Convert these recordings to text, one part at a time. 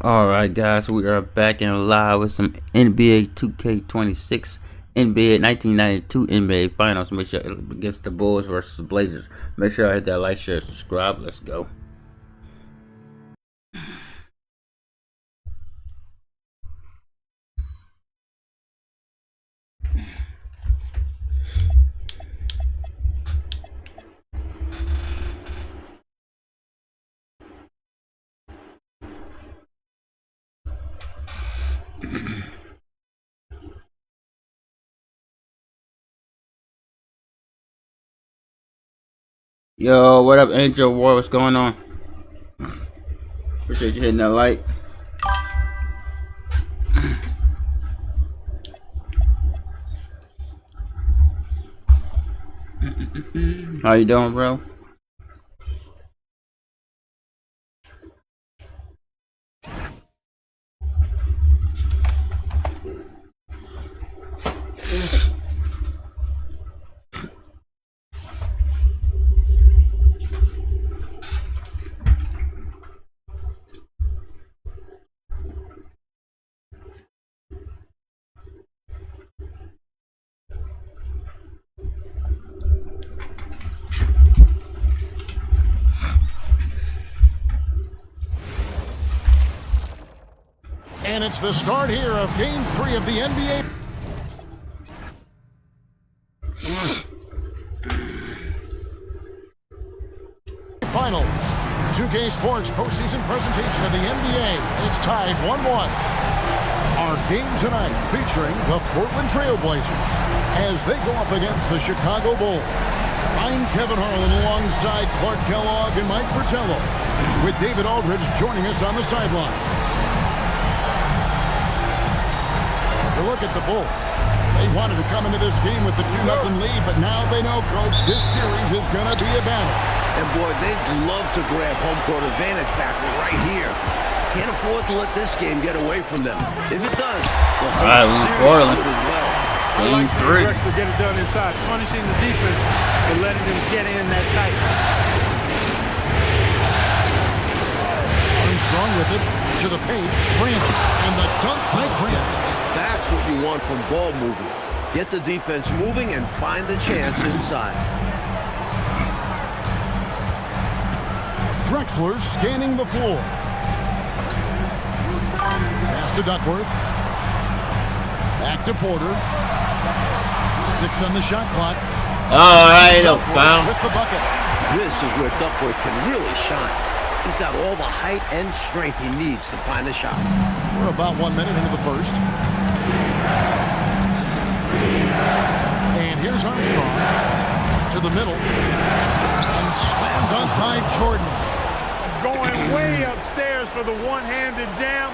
Alright guys, we are back and live with some NBA 2K26 NBA 1992 NBA Finals. Make sure against the Bulls versus the Blazers. Make sure I hit that like, share, subscribe. Let's go. Yo, what up, Angel War? What's going on? Appreciate you hitting that like. How you doing, bro? And it's the start here of Game 3 of the NBA Finals. 2K Sports postseason presentation of the NBA. It's tied 1-1. Our game tonight featuring the Portland Trail Blazers as they go up against the Chicago Bulls. I'm Kevin Harlan alongside Clark Kellogg and Mike Fratello, with David Aldridge joining us on the sideline. Look at the Bulls. They wanted to come into this game with the 2-0 lead, but now they know, Coach, this series is going to be a battle. And boy, they'd love to grab home court advantage back right here. Can't afford to let this game get away from them. If it does, the whole series could as well. Game 3. Drexler get it done inside, punishing the defense and letting them get in that tight. Armstrong with it to the paint. Grant and the dunk by Grant. That's what you want from ball movement. Get the defense moving and find the chance inside. Drexler scanning the floor. Pass to Duckworth. Back to Porter. 6 on the shot clock. Alright, foul. With the bucket. This is where Duckworth can really shine. He's got all the height and strength he needs to find the shot. We're about 1 minute into the first. And here's Armstrong to the middle. And slam dunk by Jordan. Going way upstairs for the one-handed jam.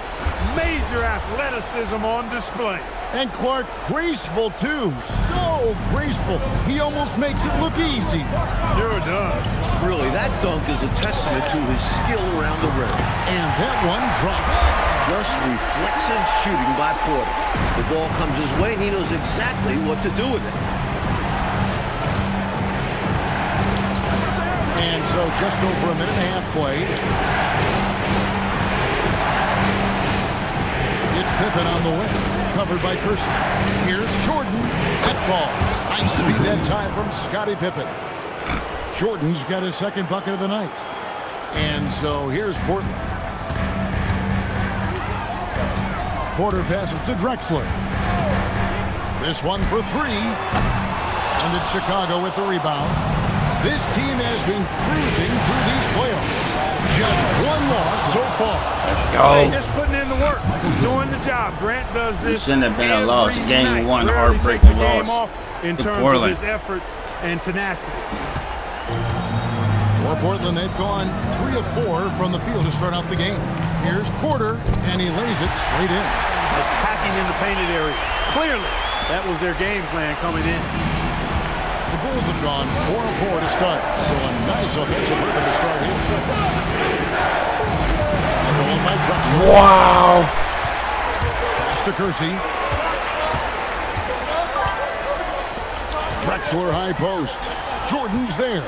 Major athleticism on display. And Clark graceful too. So graceful. He almost makes it look easy. Sure does. Really, that dunk is a testament to his skill around the rim. And that one drops. Just reflexive shooting by Porter. The ball comes his way and he knows exactly what to do with it. And so just over a minute and a half played. It's Pippen on the wing, covered by Kersey. Here's Jordan. That falls. Nice feed that time from Scottie Pippen. Jordan's got his second bucket of the night. And so here's Portland. Porter passes to Drexler. This one for 3. And it's Chicago with the rebound. This team has been cruising through these playoffs. Just one loss so far. Let's go. Just putting in the work, doing the job. Grant does this. Shouldn't have been a loss. Game 1, Rarely heartbreaking takes a game loss. off in terms of his effort and tenacity. For Portland, they've gone 3 of 4 from the field to start out the game. Here's Porter, and he lays it straight in. Attacking in the painted area. Clearly, that was their game plan coming in. The Bulls have gone 4 of 4 to start, so a nice offensive rhythm to start here. Stolen by Drexler. Wow. Pass to Kersey. Drexler high post. Jordan's there.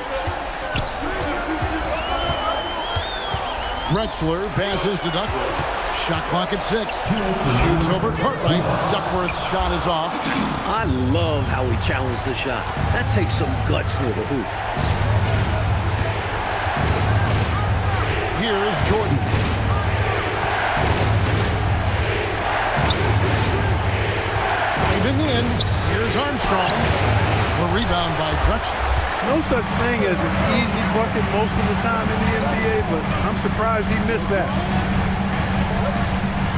Drexler passes to Duckworth. Shot clock at 6. Shoots over Cartwright. Duckworth's shot is off. I love how he challenged the shot. That takes some guts near the hoop. Here is Jordan. Driving in. Here's Armstrong. The rebound by Drexler. No such thing as an easy bucket most of the time in the NBA, but I'm surprised he missed that.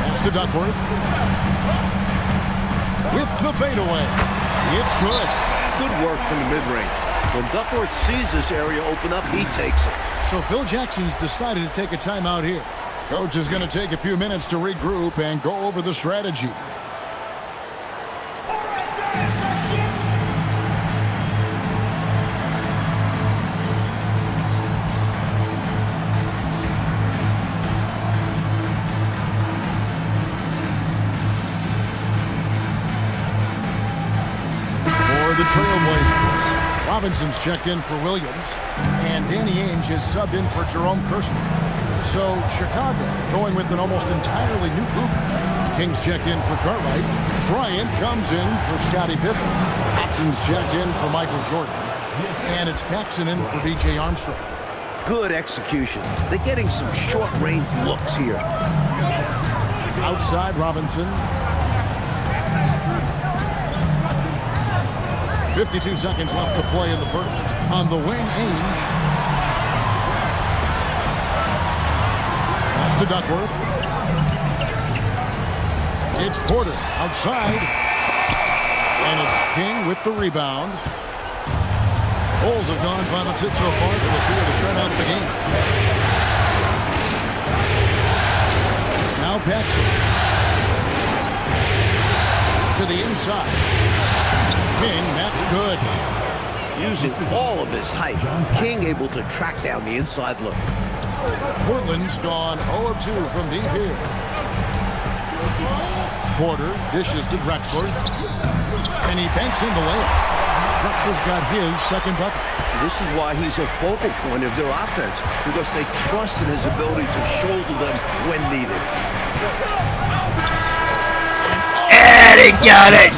Pass to Duckworth. With the fadeaway. It's good. Good work from the mid-range. When Duckworth sees this area open up, he takes it. So Phil Jackson's decided to take a timeout here. Coach is going to take a few minutes to regroup and go over the strategy. The Trailblazers. Robinson's checked in for Williams, and Danny Ainge has subbed in for Jerome Kersler. So Chicago going with an almost entirely new group. Kings checked in for Cartwright. Bryant comes in for Scottie Pippen. Hobson's checked in for Michael Jordan. And it's Paxson in for B.J. Armstrong. Good execution. They're getting some short-range looks here. Outside Robinson. 52 seconds left to play in the first. On the wing, Ainge. Pass to Duckworth. It's Porter outside. And it's King with the rebound. Bulls have gone 5 of 6 so far from the field to start out the game. Now Paxson. To the inside. King, that's good. Using all of his height, King able to track down the inside look. Portland's gone 0 of 2 from deep here. Porter dishes to Drexler. And he banks in the layup. Drexler's got his second bucket. This is why he's a focal point of their offense, because they trust in his ability to shoulder them when needed. And he got it!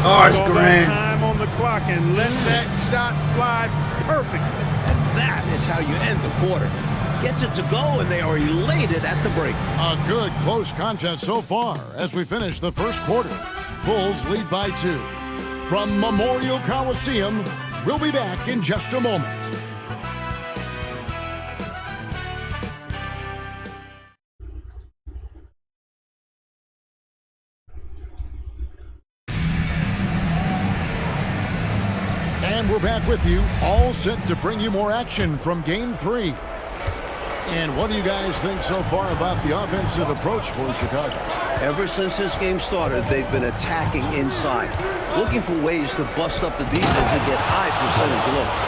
Orange Saw green. that time on the clock and let that shot fly perfectly. That is how you end the quarter. Gets it to go, and they are elated at the break. A good close contest so far as we finish the first quarter. Bulls lead by 2. From Memorial Coliseum, we'll be back in just a moment. And we're back with you, all set to bring you more action from Game 3. And what do you guys think so far about the offensive approach for Chicago? Ever since this game started, they've been attacking inside, looking for ways to bust up the defense and get high percentage looks.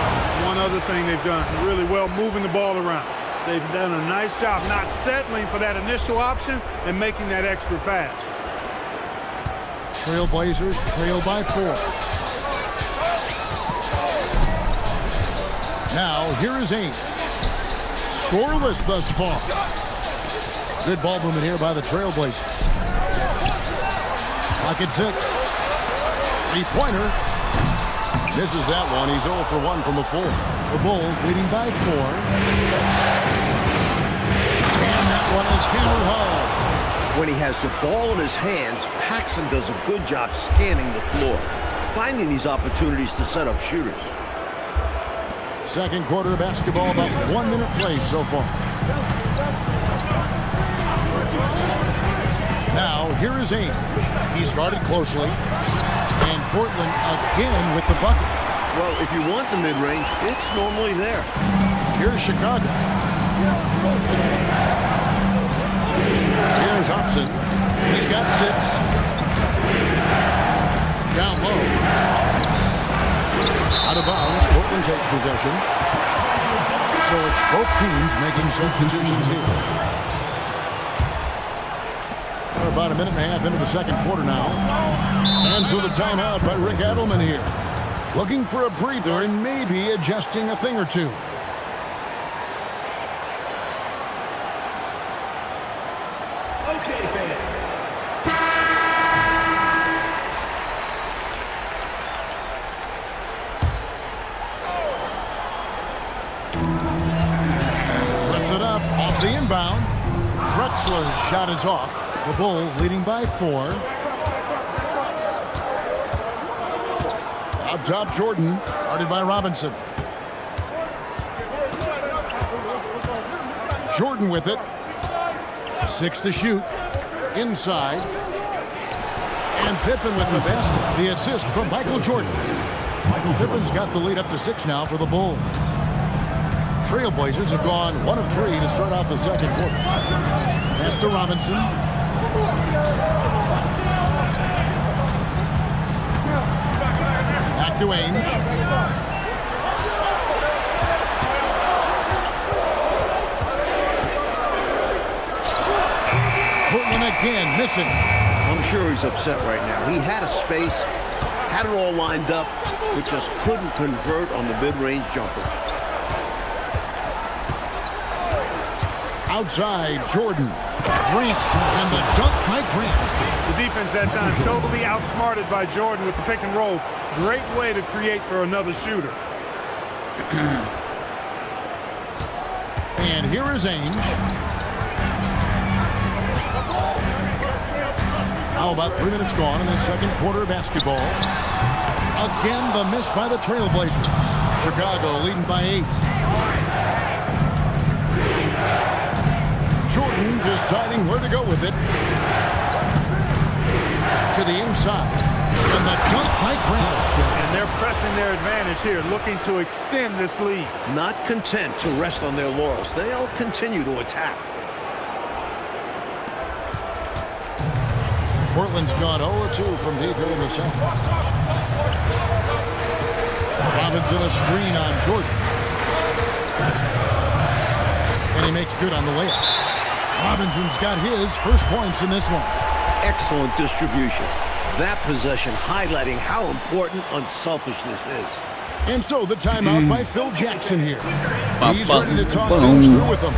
One other thing they've done really well, moving the ball around. They've done a nice job not settling for that initial option and making that extra pass. Trailblazers trail by 4. Now, here is Ainge. Scoreless thus far. Good ball movement here by the Trailblazers. Clock at 6. Three-pointer. Misses that one. He's 0 for 1 from the floor. The Bulls leading by 4. And that one is hammered home. When he has the ball in his hands, Paxson does a good job scanning the floor, finding these opportunities to set up shooters. Second quarter of basketball, about 1 minute played so far. Now, here is Ainge. He's guarded closely. And Portland again with the bucket. Well, if you want the mid-range, it's normally there. Here's Chicago. Here's Hobson. He's got 6. Down low. Out of bounds. Portland takes possession. So it's both teams making substitutions here. We're about a minute and a half into the second quarter now. And so the timeout by Rick Adelman here. Looking for a breather and maybe adjusting a thing or two. Puts it up off the inbound. Drexler's shot is off. The Bulls leading by 4. Up top, Jordan, guarded by Robinson. Jordan with it. 6 to shoot. Inside. And Pippen with the basket. The assist from Michael Jordan. Pippen's got the lead up to 6 now for the Bulls. Trailblazers have gone 1 of 3 to start off the second quarter. Pass to Robinson. Back to Ainge. Portland again missing. I'm sure he's upset right now. He had a space, had it all lined up, but just couldn't convert on the mid-range jumper. Outside, Jordan. Grant, and the dunk by Grant. The defense that time totally outsmarted by Jordan with the pick and roll. Great way to create for another shooter. And here is Ainge. How about 3 minutes gone in the second quarter of basketball? Again, the miss by the Trailblazers. Chicago leading by 8. Jordan deciding where to go with it. To the inside. And the dunk by Grant. And they're pressing their advantage here, looking to extend this lead. Not content to rest on their laurels. They'll continue to attack. Portland's gone 0-2 from deep here in the second. Robinson a screen on Jordan. And he makes good on the layup. Robinson's got his first points in this one. Excellent distribution. That possession highlighting how important unselfishness is. And so the timeout by Phil Jackson here. He's ready to talk things through with them.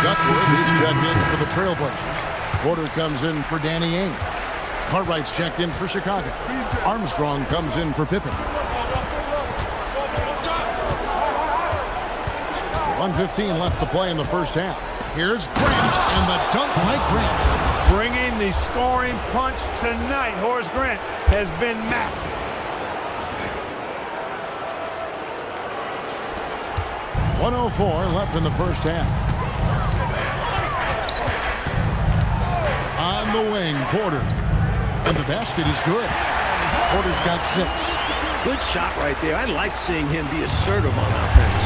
Duckworth, he's checked in for the Trailblazers. Porter comes in for Danny Ainge. Cartwright's checked in for Chicago. Armstrong comes in for Pippen. 1:15 left to play in the first half. Here's Grant, and the dunk by Grant. Bringing the scoring punch tonight. Horace Grant has been massive. .104 left in the first half. On the wing, Porter. And the basket is good. Porter's got 6. Good shot right there. I like seeing him be assertive on offense.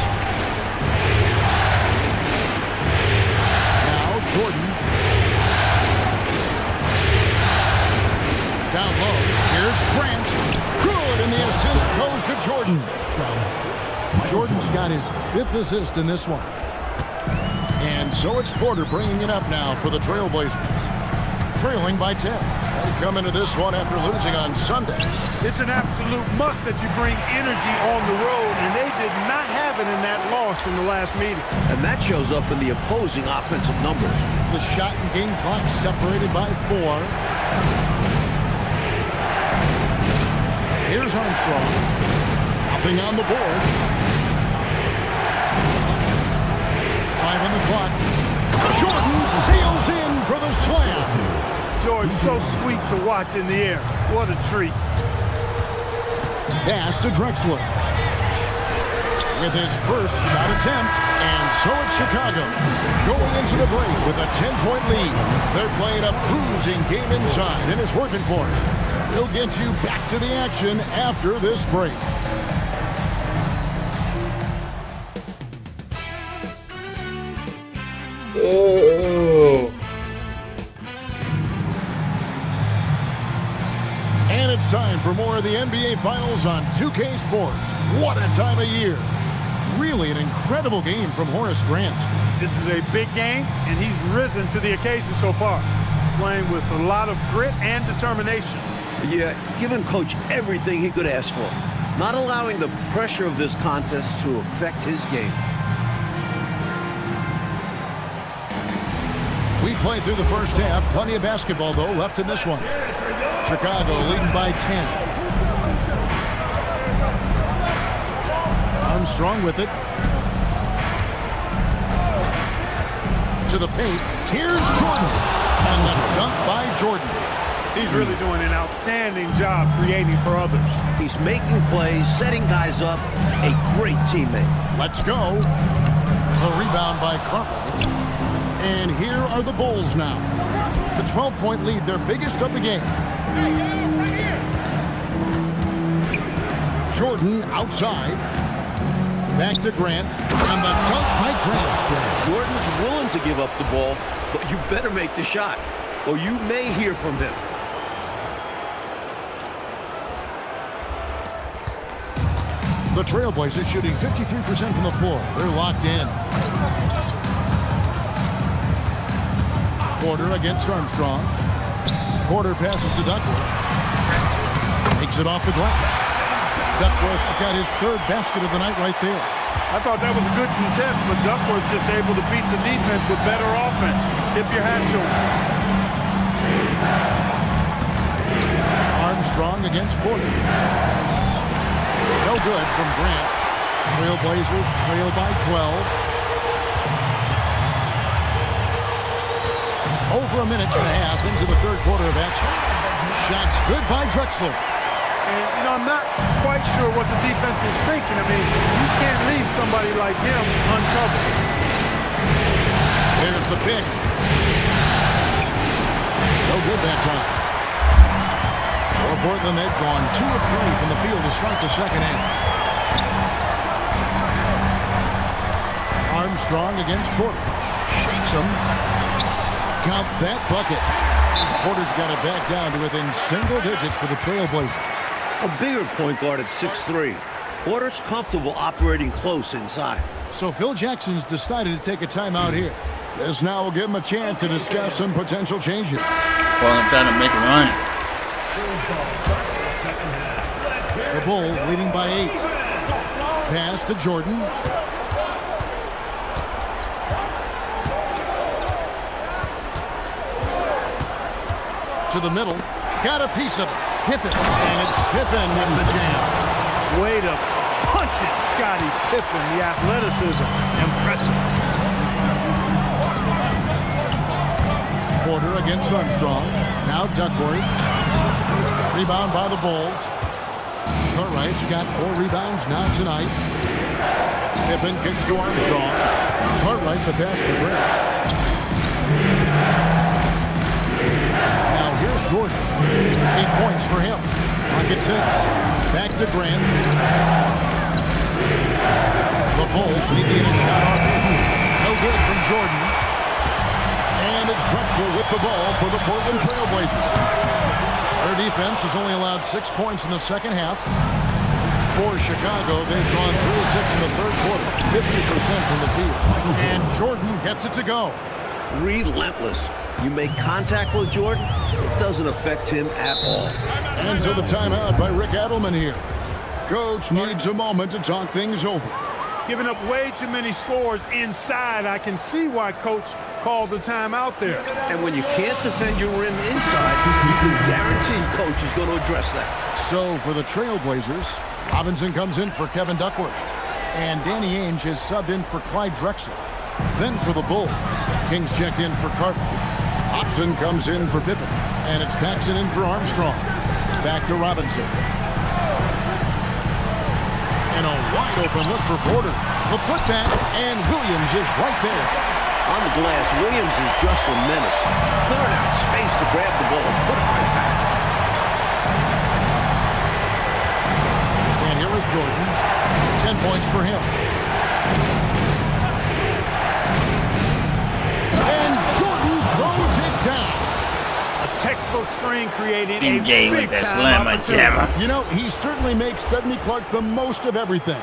Now Jordan. Down low. Here's Grant. Good, and the assist goes to Jordan. Jordan's got his 5th assist in this one. And so it's Porter bringing it up now for the Trailblazers. Trailing by 10. They come into this one after losing on Sunday. It's an absolute must that you bring energy on the road, and they did not have it in that loss in the last meeting. And that shows up in the opposing offensive numbers. The shot and game clock separated by 4. Here's Armstrong. Nothing on the board. 5 on the clock. Jordan sails in for the slam. Jordan, so sweet to watch in the air. What a treat. Pass to Drexler. With his first shot attempt, and so it's Chicago. Going into the break with a 10-point lead. They're playing a bruising game inside, and it's working for them. We'll get you back to the action after this break. Oh. And it's time for more of the NBA Finals on 2K Sports. What a time of year. Really an incredible game from Horace Grant. This is a big game, and he's risen to the occasion so far. Playing with a lot of grit and determination. Yeah, giving Coach everything he could ask for. Not allowing the pressure of this contest to affect his game. We played through the first half. Plenty of basketball, though, left in this one. Chicago leading by 10. Armstrong with it. To the paint. Here's Jordan. And the dunk by Jordan. He's really doing an outstanding job creating for others. He's making plays, setting guys up. A great teammate. Let's go. The rebound by Cartwright. And here are the Bulls now. The 12-point lead, their biggest of the game. Jordan outside. Back to Grant. And the dunk by Grant. Jordan's willing to give up the ball, but you better make the shot, or you may hear from him. The Trailblazers shooting 53% from the floor. They're locked in. Porter against Armstrong. Porter passes to Duckworth. Takes it off the glass. Duckworth's got his third basket of the night right there. I thought that was a good contest, but Duckworth just able to beat the defense with better offense. Tip your hat to him. Armstrong against Porter. No good from Grant. Trailblazers trail by 12. Over a minute and a half into the third quarter of action. Shots good by Drexler. And, I'm not quite sure what the defense was thinking. I mean, you can't leave somebody like him uncovered. There's the pick. No good that time. For Portland, they've gone 2 of 3 from the field to start the second half. Armstrong against Porter. Shakes him. Count that bucket. Porter's got it back down to within single digits for the Trailblazers. A bigger point guard at 6'3". Porter's comfortable operating close inside. So Phil Jackson's decided to take a timeout here. This now will give him a chance to discuss some potential changes. Portland trying to make a run. The Bulls leading by 8. Pass to Jordan. To the middle. Got a piece of it. Pippen. And it's Pippen with the jam. Way to punch it, Scottie Pippen. The athleticism. Impressive. Porter against Armstrong. Now Duckworth. Rebound by the Bulls. Cartwright's got 4 rebounds now tonight. Pippen kicks to Armstrong. Cartwright the pass to Grant. Now here's Jordan. 8 points for him. Pocket 6. Back to Grant. The Bulls need to get a shot off his knees. No good from Jordan. And it's Drexler with the ball for the Portland Trailblazers. Their defense has only allowed 6 points in the second half. For Chicago, they've gone 3 of 6 in the third quarter. 50% from the field. And Jordan gets it to go. Relentless. You make contact with Jordan, it doesn't affect him at all. And so the timeout by Rick Adelman here. Coach needs a moment to talk things over. Giving up way too many scores inside. I can see why Coach called the timeout there. And when you can't defend your rim inside, you can guarantee Coach is going to address that. So for the Trailblazers, Robinson comes in for Kevin Duckworth. And Danny Ainge is subbed in for Clyde Drexler. Then for the Bulls, Kings checked in for Cartwright. Hobson comes in for Pippen. And it's Paxson in for Armstrong. Back to Robinson. And a wide open look for Porter. The putback, and Williams is right there. On the glass, Williams is just a menace. Clearing out space to grab the ball and put it right back. And here is Jordan. 10 points for him. And Jordan throws it down. A textbook screen created MJ a with that big-time slammer opportunity. jammer. You know, he certainly makes Stephanie Clark the most of everything.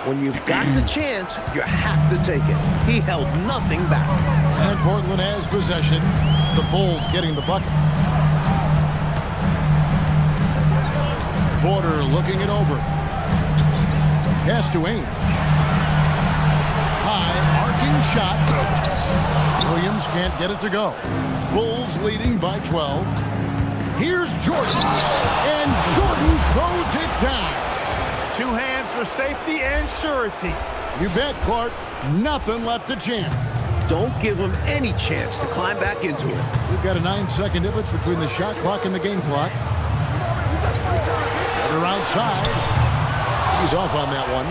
When you've got the chance, you have to take it. He held nothing back. And Portland has possession. The Bulls getting the bucket. Porter looking it over. Pass to Ainge. High, arcing shot. Williams can't get it to go. Bulls leading by 12. Here's Jordan. And Jordan throws it down. 2 hands for safety and surety. You bet, Clark. Nothing left to chance. Don't give him any chance to climb back into it. We've got a 9-second difference between the shot clock and the game clock. They're outside. He's off on that one.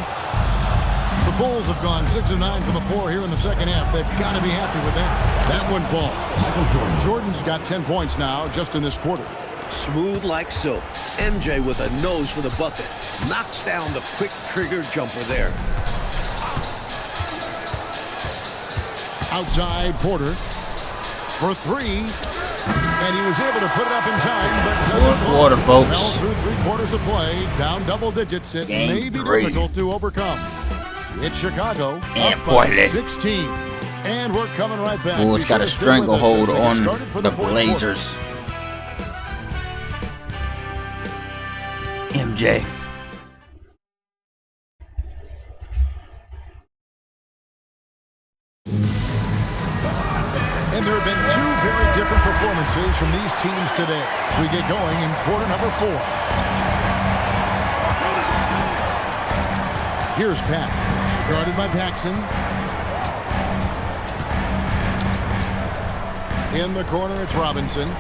The Bulls have gone 6 of 9 from the floor here in the second half. They've got to be happy with that. That one falls. Jordan's got 10 points now just in this quarter. Smooth like silk. MJ with a nose for the bucket. Knocks down the quick trigger jumper there. Outside Porter for 3. And he was able to put it up in time, but doesn't fall. Water, folks. Fell through 3/4 of play. Down double digits. It may be difficult to overcome. It's Chicago And up by 16. And we're coming right back. Bulls got a stranglehold on the Blazers. MJ. And there have been 2 very different performances from these teams today. We get going in quarter number 4. Here's Pat, guarded by Paxson. In the corner, it's Robinson.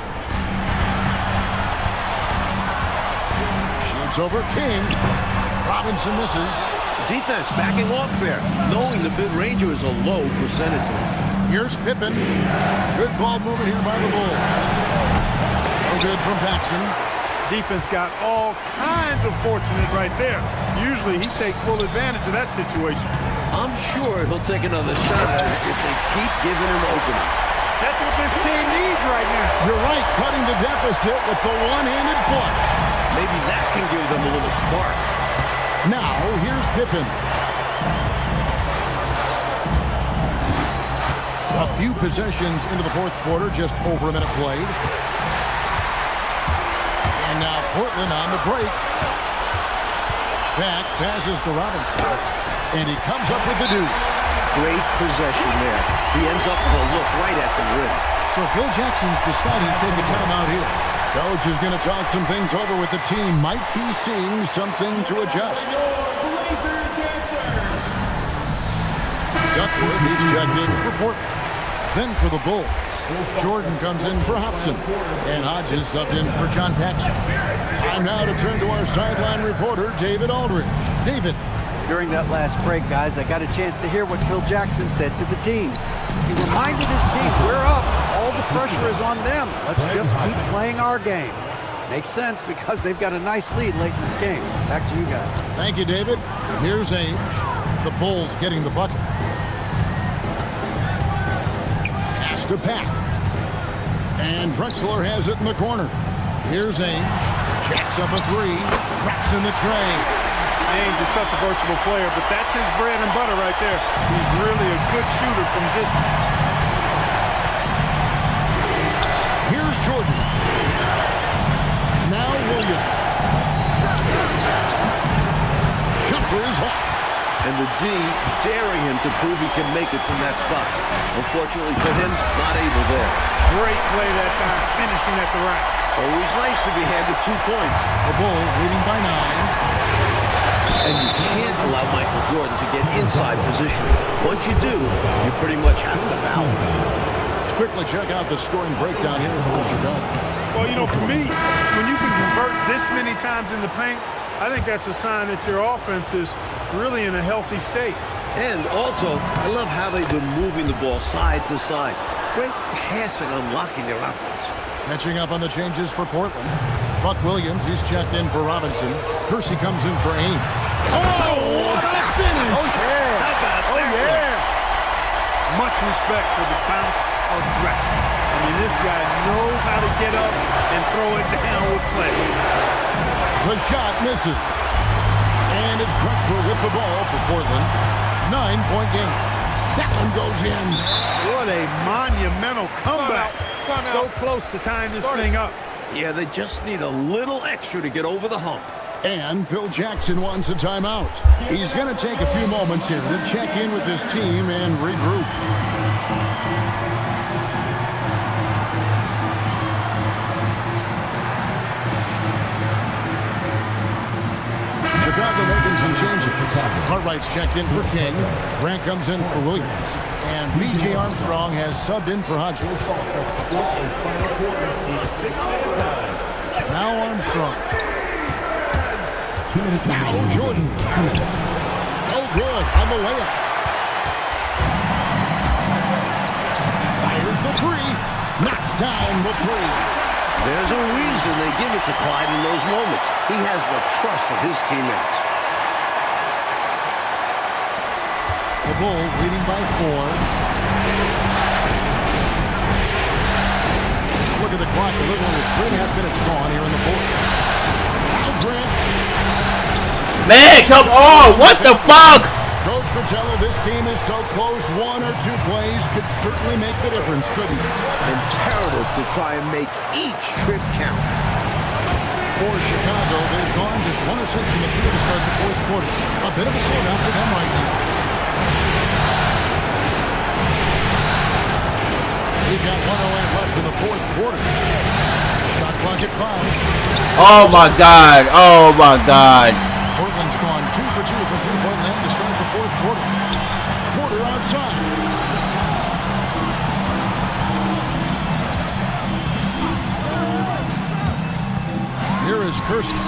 Shoots over King. Robinson misses. Defense backing off there, knowing the mid-ranger is a low percentage. Here's Pippen. Good ball movement here by the Bulls. No good from Paxson. Defense got all kinds of fortunate right there. Usually he takes full advantage of that situation. I'm sure he'll take another shot at it if they keep giving him openings. That's what this team needs right now. You're right, cutting the deficit with the one-handed flush. Maybe that can give them a little spark. Now, here's Pippen. A few possessions into the fourth quarter, just over a minute played. And now Portland on the break. Back passes to Robinson. And he comes up with the deuce. Great possession there. He ends up with a look right at the rim. So Phil Jackson's deciding to take a timeout here. Coach is going to talk some things over with the team. Might be seeing something to adjust. Duckworth is checked in for Portland. Then for the Bulls, Jordan comes in for Hobson. And Hodges subbed in for John Paxson. Time now to turn to our sideline reporter, David Aldridge. David. During that last break, guys, I got a chance to hear what Phil Jackson said to the team. He reminded his team, we're up. All the pressure is on them. Let's just keep playing our game. Makes sense because they've got a nice lead late in this game. Back to you guys. Thank you, David. Here's Ainge. The Bulls getting the bucket. Pass to Pack. And Drexler has it in the corner. Here's Ainge. Jacks up a 3. Traps in the tray. Ainge is such a versatile player, but that's his bread and butter right there. He's really a good shooter from distance. Here's Jordan. Now Williams. Jumper is off. And the D daring him to prove he can make it from that spot. Unfortunately for him, not able there. Great play that time, finishing at the rack. Always nice to be handed 2 points. The Bulls leading by 9. And you can't allow Michael Jordan to get inside position. Once you do, you pretty much have to foul. Let's quickly check out the scoring breakdown here for Chicago. Well, you know, for me, when you can convert this many times in the paint, I think that's a sign that your offense is really in a healthy state. And also, I love how they've been moving the ball side to side. Great passing, unlocking their offense. Catching up on the changes for Portland. Buck Williams, he's checked in for Robinson. Kersey comes in for Ainge. Oh, what a finish! Oh, yeah. Oh, yeah. Much respect for the bounce of Drexler. I mean, this guy knows how to get up and throw it down with flair. The shot misses. And it's Drexler with the ball for Portland. 9-point game. That one goes in. What a monumental comeback. So close to tying this thing up. Yeah, they just need a little extra to get over the hump. And Phil Jackson wants a timeout. He's going to take a few moments here to check in with his team and regroup. Chicago making some changes. Wright's checked in for King. Grant comes in for Williams. And B.J. Armstrong has subbed in for Hodges. Now Armstrong. Now Jordan. No good on the layup. Fires the three. Knocks down the three. There's a reason they give it to Clyde in those moments. He has the trust of his teammates. The Bulls leading by 4. Look at the clock. A little over 3.5 minutes gone here in the fourth. Now Grant. Man, come on! What the fuck? Coach Pacello, this game is so close. 1 or 2 plays could certainly make the difference, couldn't it? Imperative to try and make each trip count. For Chicago, they've gone just 1 of 6 in the field to start the fourth quarter. A bit of a slowdown for them right now. We've got 1:08 left in the fourth quarter. Shot clock at 5. Oh my God! Oh my God! Portland's gone 2 for 2 from three-point land to start the fourth quarter. Porter outside. Here is Kersey.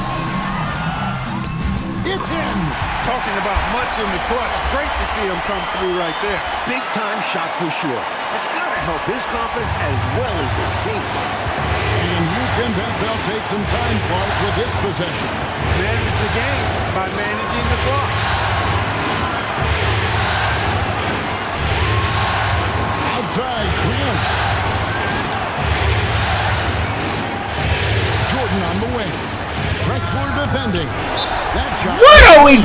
It's in. Talking about much in the clutch. Great to see him come through right there. Big time shot for sure. It's got to help his confidence as well as his team. And you can bet they'll take some time, Clark, with this possession. Manage the game by managing the clock. Outside, Grant. Jordan on the wing. Drexler defending. That shot. What are we?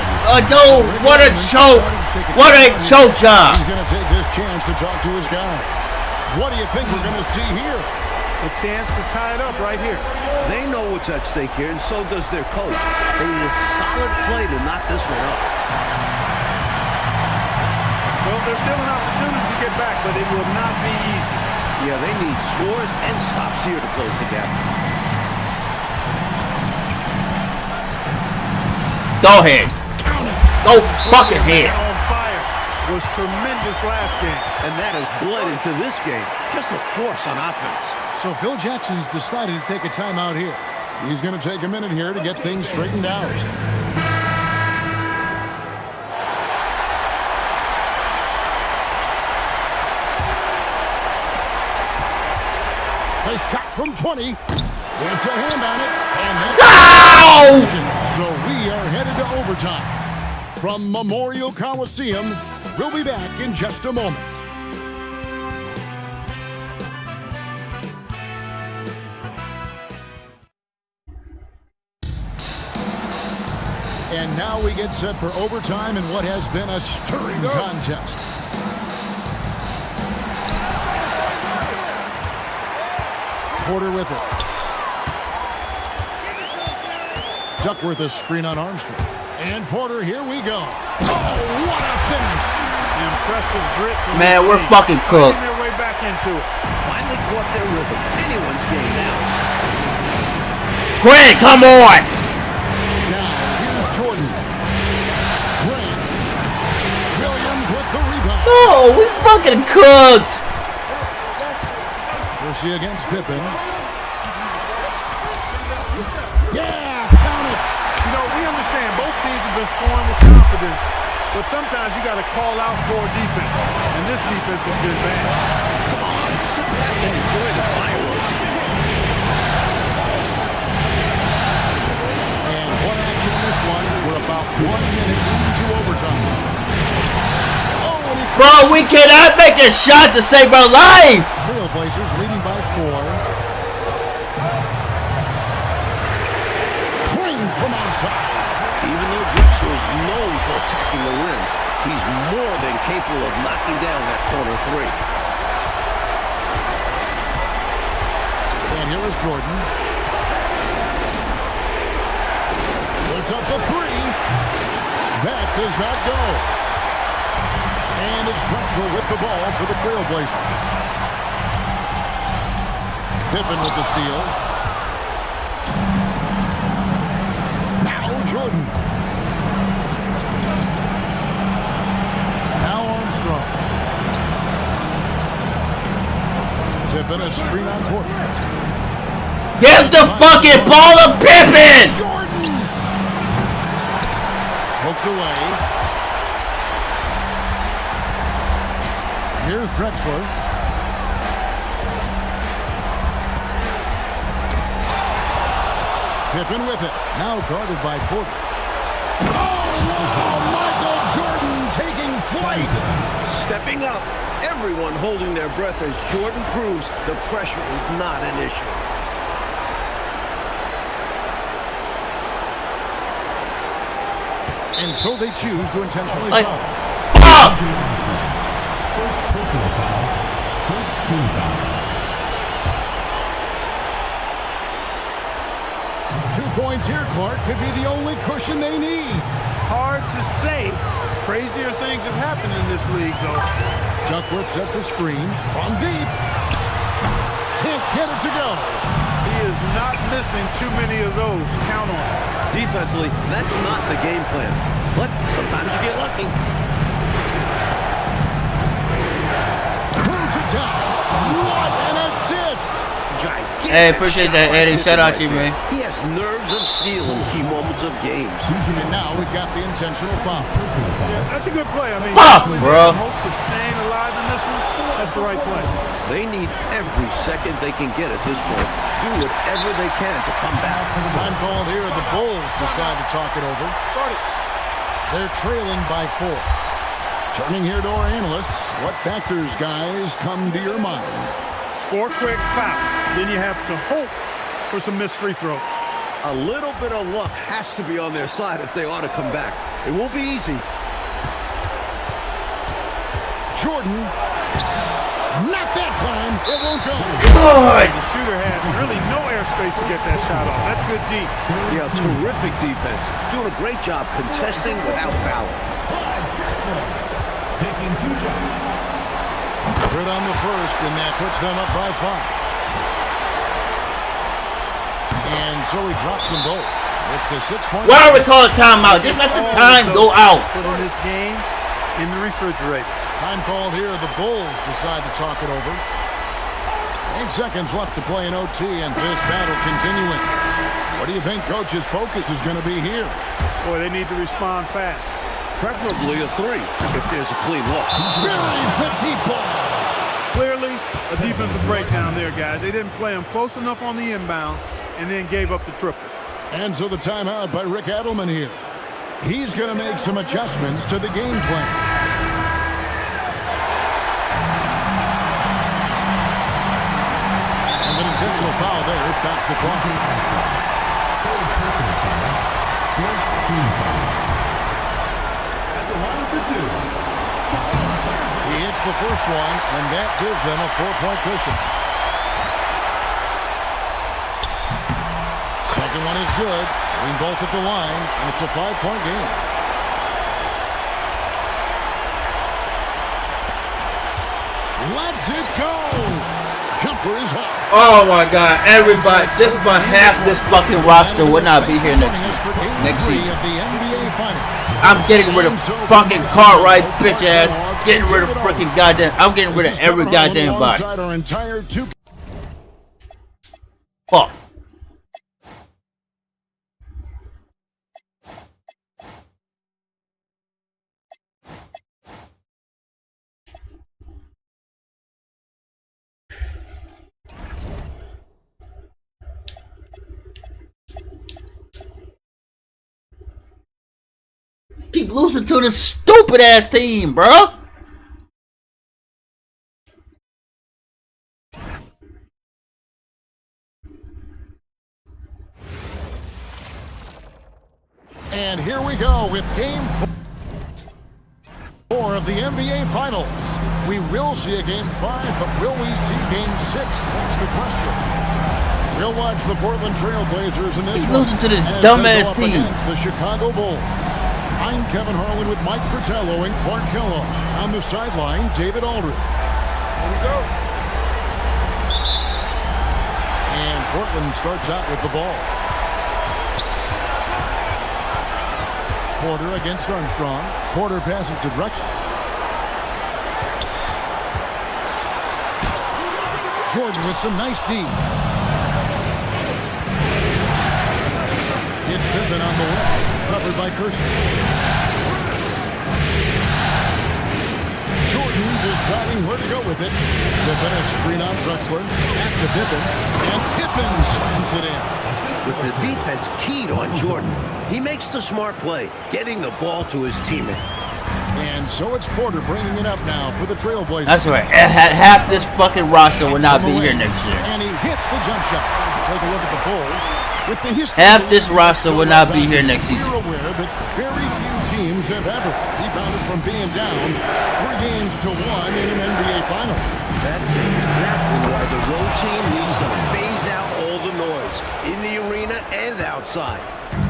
Dude, what a choke! What a choke job! He's going to take this chance to talk to his guy. What do you think we're going to see here? A chance to tie it up right here. They know what's at stake here, and so does their coach. They need a solid play to knock this one up. Well, there's still an opportunity to get back, but it will not be easy. Yeah, they need scores and stops here to close the gap. Go ahead. Go fucking ahead. On fire was tremendous last game. And that has bled into this game. Just a force on offense. So Phil Jackson's decided to take a timeout here. He's going to take a minute here to get things straightened out. A shot from 20. Gets a hand on it. And that's so we are headed to overtime. From Memorial Coliseum, we'll be back in just a moment. And now we get set for overtime in what has been a stirring contest. Porter with it. Duckworth a screen on Armstrong. And Porter, here we go. Oh, what a finish. Impressive grit from Man, this we're team. fucking cooked. Fighting their way back into it. Finally caught their rhythm. Anyone's game now. Grant, come on! Now, here's Jordan. Grant. Williams with the rebound. Oh, we fucking cooked! Kersey against Pippen. Yeah, count it. You know, we understand both teams have been scoring with confidence, but sometimes you got to call out poor defense, and this defense has been bad. Come on, sit back and enjoy the fireworks. And one action in this one. We're about 1 minute into overtime. Oh, and he Bro, we cannot make a shot to save our life! Trailblazers leading by 4. Green from outside. Even though Drexler is known for attacking the rim, he's more than capable of knocking down that corner three. And here is Jordan. Puts up the 3. That does not go. And it's Drexler with the ball for the Trailblazers. Pippen with the steal. Now Jordan. Pippen, a screen on Porter. Give the fucking ball to Pippen! Jordan! Poked away. Here's Drexler. Pippen with it. Now guarded by Porter. Oh, Michael Jordan taking flight. Stepping up. Everyone holding their breath as Jordan proves the pressure is not an issue. And so they choose to intentionally Like, foul. First personal foul. First team foul. 2 points here, Clark, could be the only cushion they need. Hard to say. Crazier things have happened in this league, though. Duckworth sets a screen from deep. Can't get it to go. He is not missing too many of those. Count on it. Defensively, that's not the game plan. But sometimes you get lucky. Throws it down. What an assist! Gigantic. Hey, appreciate that, shot Eddie. by Shout out Pippen to you, right man. there. He has nerves of steel in key moments of games. And now we've got the intentional foul. Yeah, that's a good play. I mean, Fuck, with bro. the hopes of staying alive in this one, that's the right play. They need every second they can get at this point. Do whatever they can to come back. Time called here. The Bulls decide to talk it over. They're trailing by 4. Turning here to our analysts. What factors, guys, come to your mind? Score quick, foul. Then you have to hope for some missed free throws. A little bit of luck has to be on their side if they ought to come back. It won't be easy. Jordan. Not that time. It won't go. Good! The shooter had really no airspace to get that shot off. That's good deep. Yeah, terrific defense. Doing a great job contesting without fouling. Taking 2 shots. Good on the first, and that puts them up by 5. And so he drops them both. It's a 6-point. Why are we calling timeout? Just let the time go out. Put in this game in the refrigerator. Time called here. The Bulls decide to talk it over. 8 seconds left to play in OT, and this battle continuing. What do you think Coach's focus is going to be here? Boy, they need to respond fast. Preferably a 3 if there's a clean look. Buries the deep ball. Clearly, a defensive breakdown there, guys. They didn't play him close enough on the inbound and then gave up the triple. And so the timeout by Rick Adelman here. He's going to make some adjustments to the game plan. And an intentional foul there stops the clock. Third personal foul. Fourth team foul. At the line for 2. He hits the first one, and that gives them a 4-point cushion. Second one is good. Being both at the line, and it's a 5-point game. Let's it go! Jumper is up. Oh my God! Everybody, this is about half this fucking roster would not be here next season. Of the NBA Finals. I'm getting rid of fucking Cartwright, bitch ass. Getting rid of freaking goddamn. I'm getting rid of every goddamn body. Our entire 2K. Fuck. Keep losing to this stupid ass team, bro. And here we go with Game 4 of the NBA Finals. We will see a Game 5, but will we see Game 6? That's the question. We'll watch the Portland Trailblazers in this Keep one losing to this as they dumbass go up team. against the Chicago Bulls. I'm Kevin Harlan with Mike Fratello and Clark Kellogg. On the sideline, David Aldridge. Here we go. And Portland starts out with the ball. Porter against Armstrong. Porter passes to Drexler. Jordan with some nice D. It's Pippen on the way. Covered by Kirsten. Jordan deciding where to go with it. Pippen a screen on Drexler. Back to Pippen. And Pippen slams it in. With the defense keyed on Jordan, he makes the smart play, getting the ball to his teammate. And so it's Porter bringing it up now for the Trailblazers. That's right. Half this fucking roster will not be here next year. And he hits the jump shot. Take a look at the Bulls. With the history Half this roster will not be here next season. You're aware that very few teams have ever rebounded from being down 3 games to 1 in an NBA final. That's exactly why the road team needs to phase out all the noise in the arena and outside.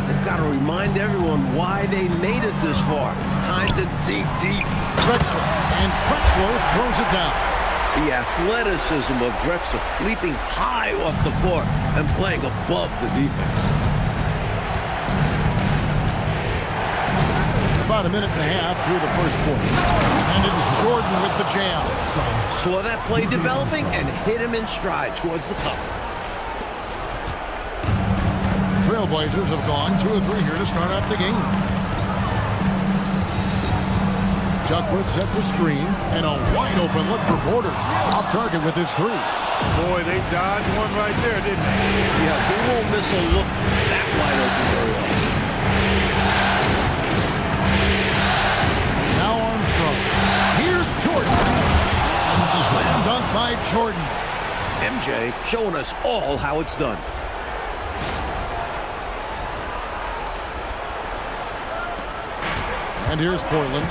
They've got to remind everyone why they made it this far. Time to dig deep. Drexler, and Drexler throws it down. The athleticism of Drexler, leaping high off the court and playing above the defense. About a minute and a half through the first quarter. And it's Jordan with the jam. Saw that play developing and hit him in stride towards the cup. Trailblazers have gone 2 or 3 here to start out the game. Duckworth sets a screen and a wide open look for Porter. Off target with his 3. Boy, they dodged one right there, didn't they? Yeah, they won't miss a look that wide open very often. Now Armstrong. Here's Jordan. And slam dunk by Jordan. MJ showing us all how it's done. And here's Portland.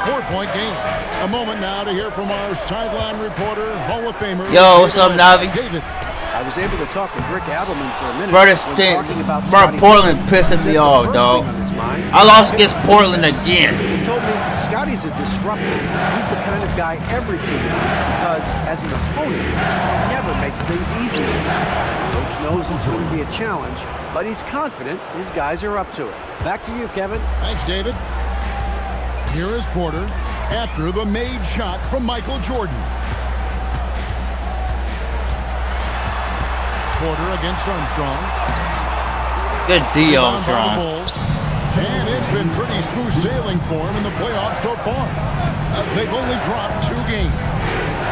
4-point game. A moment now to hear from our sideline reporter, Hall of Famer. Yo, what's up, Navi? David. I was able to talk with Rick Adelman for a minute. Bro, this when thing, talking about bro, Scottie Portland Pippen. pissing He me said the off, first dog. thing on his mind I lost against Portland again. He told me Scotty's a disruptor. He's the kind of guy every team needs because, as an opponent, he never makes things easy. Coach knows it's going to be a challenge, but he's confident his guys are up to it. Back to you, Kevin. Thanks, David. Here is Porter after the made shot from Michael Jordan. Porter against Armstrong. Good D, Rebound by the Armstrong. Bulls. And it's been pretty smooth sailing for him in the playoffs so far. They've only dropped 2 games.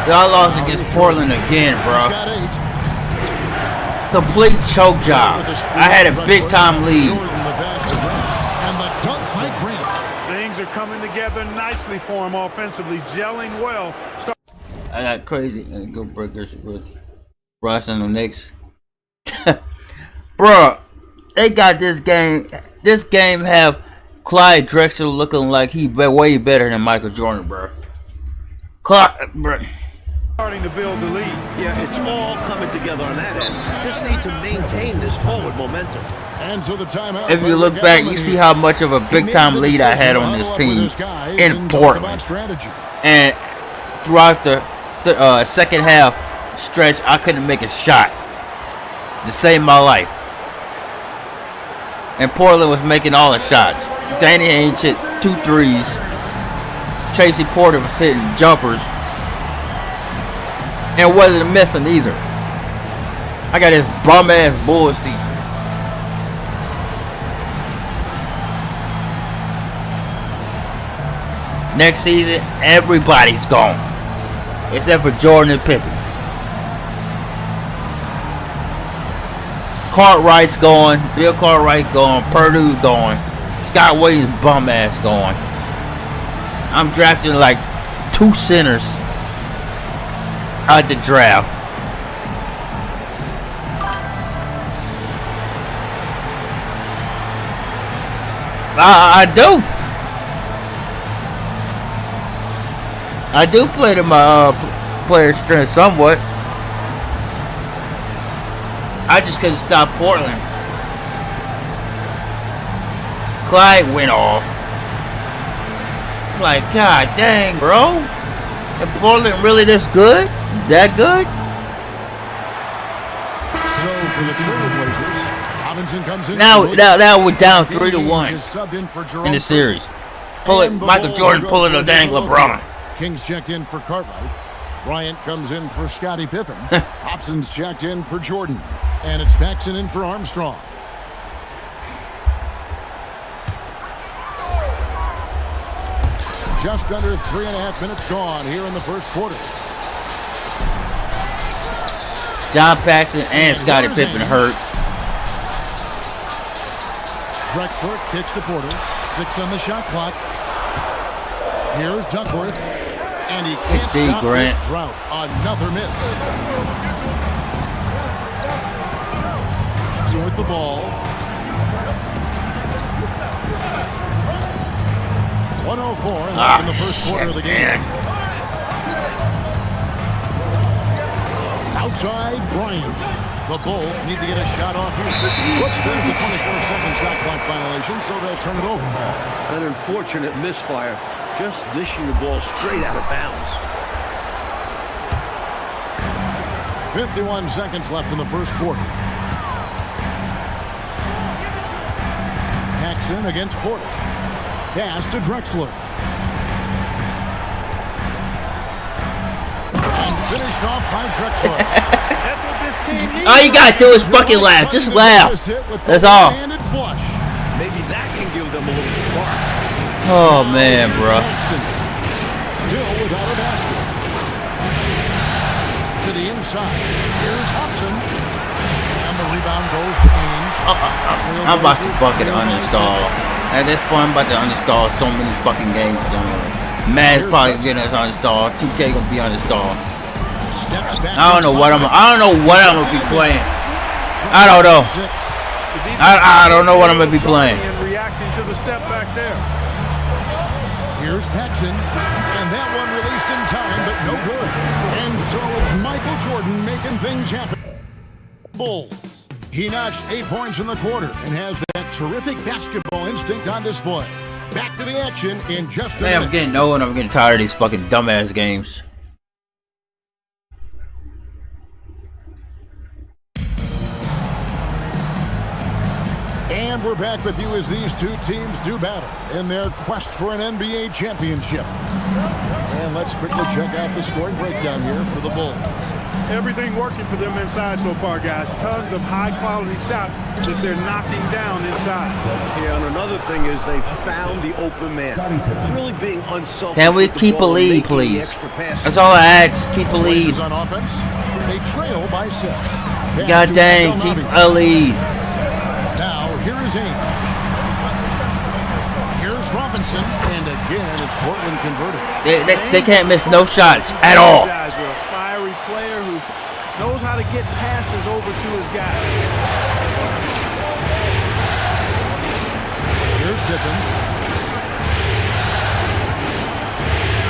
Y'all lost against Portland again, He's bro. got 8. Complete choke job. I had a big time lead. Jordan, the vast and the dunk by Grant. Things are coming together nicely for him offensively, gelling well. I got crazy. Go breakers with Russ and the Knicks. Bro, they got this game. This game have Clyde Drexler looking like he way better than Michael Jordan, bro. Clyde, bro. Starting to build the lead. Yeah, it's all coming together on that end. Just need to maintain this forward momentum. And so the timeout. If you look back, you see how much of a big time lead I had on this team in Portland. And throughout the second half stretch, I couldn't make a shot to save my life. And Portland was making all the shots. Danny Ainge hit 2 threes. Tracy Porter was hitting jumpers. And wasn't missing either. I got this bum ass Bulls team. Next season, everybody's gone. Except for Jordan and Pippen. Cartwright's gone. Bill Cartwright gone. Purdue gone. Scott Williams bum ass gone. I'm drafting like 2 centers out the draft. I do play to my player strength somewhat. I just couldn't stop Portland. Clyde went off. I'm like, God dang, bro. Is Portland really this good? That good? So for the Trailblazers, Robinson comes in. Now we're down 3-1 in the series. Michael Jordan pulling a dang LeBron. Kings check in for Cartwright. Bryant comes in for Scottie Pippen. Hobson's checked in for Jordan. And it's Paxson in for Armstrong. Just under 3.5 minutes gone here in the first quarter. John Paxson and Scottie Pippen hurt. Drexler kicks to Porter. 6 on the shot clock. Here's Duckworth. And he can't stop this drought. Another miss. So with the ball. 104 left in the first quarter of the game. Outside Bryant. The Bulls need to get a shot off here. Whoops, there's a 24-second shot clock violation, so they'll turn it over. An unfortunate misfire. Just dishing the ball straight out of bounds. 51 seconds left in the first quarter. Paxson against Porter. Pass to Drexler. And finished off by Drexler. That's what this team needs. All you gotta do is fucking laugh. Just laugh. That's all. Maybe that can give them a little spark. Oh man, bro. Still without a basket. To the inside. Here's Hobson. And the rebound goes to Ainge. I'm about to fucking uninstall. At this point, I'm about to uninstall so many fucking games. Mad's probably getting us uninstalled. 2K gonna be uninstalled. I don't know what I'm gonna be playing. I don't know. I don't know what I'm gonna be playing. And reacting to the step back there. Here's Paxson, and that one released in time, but no good. And so it's Michael Jordan making things happen. Bulls. He notched 8 points in the quarter and has that terrific basketball instinct on display. Back to the action in just a minute. I'm getting old and I'm getting tired of these fucking dumbass games. And we're back with you as these two teams do battle in their quest for an NBA championship. And let's quickly check out the scoring breakdown here for the Bulls. Everything working for them inside so far, guys. Tons of high-quality shots that they're knocking down inside. Yeah, and another thing is they found the open man. Really being unselfish. Can we keep a lead, please? That's all I ask. Keep a lead. On offense, they trail by 6. God dang, keep a lead. Now, here is Ainge. Here's Robinson, and again, it's Portland converted. They can't miss no shots at all. Guys, we're a fiery player who knows how to get passes over to his guys. Here's Pippen.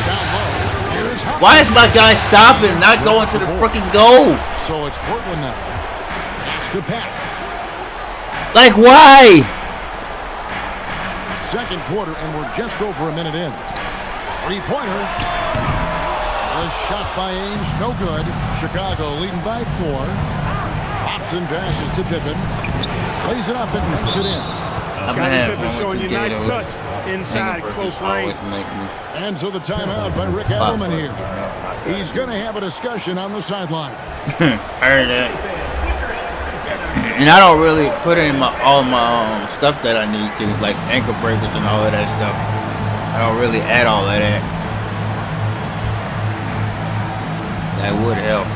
Down low. Here's Hopkins. Why is my guy stopping, not going to the freaking goal? So it's Portland now. Pass to Pat. Like, why? Second quarter, and we're just over a minute in. Three-pointer. A shot by Ainge, no good. Chicago leading by 4. Hobson passes to Pippen. Plays it up and makes it in. Scottie Pippen showing you nice touch inside close range. And so the timeout by Rick Adelman here. He's going to have a discussion on the sideline. I heard that. And I don't really put in all my stuff that I need to, like ankle breakers and all of that stuff. I don't really add all of that. That would help.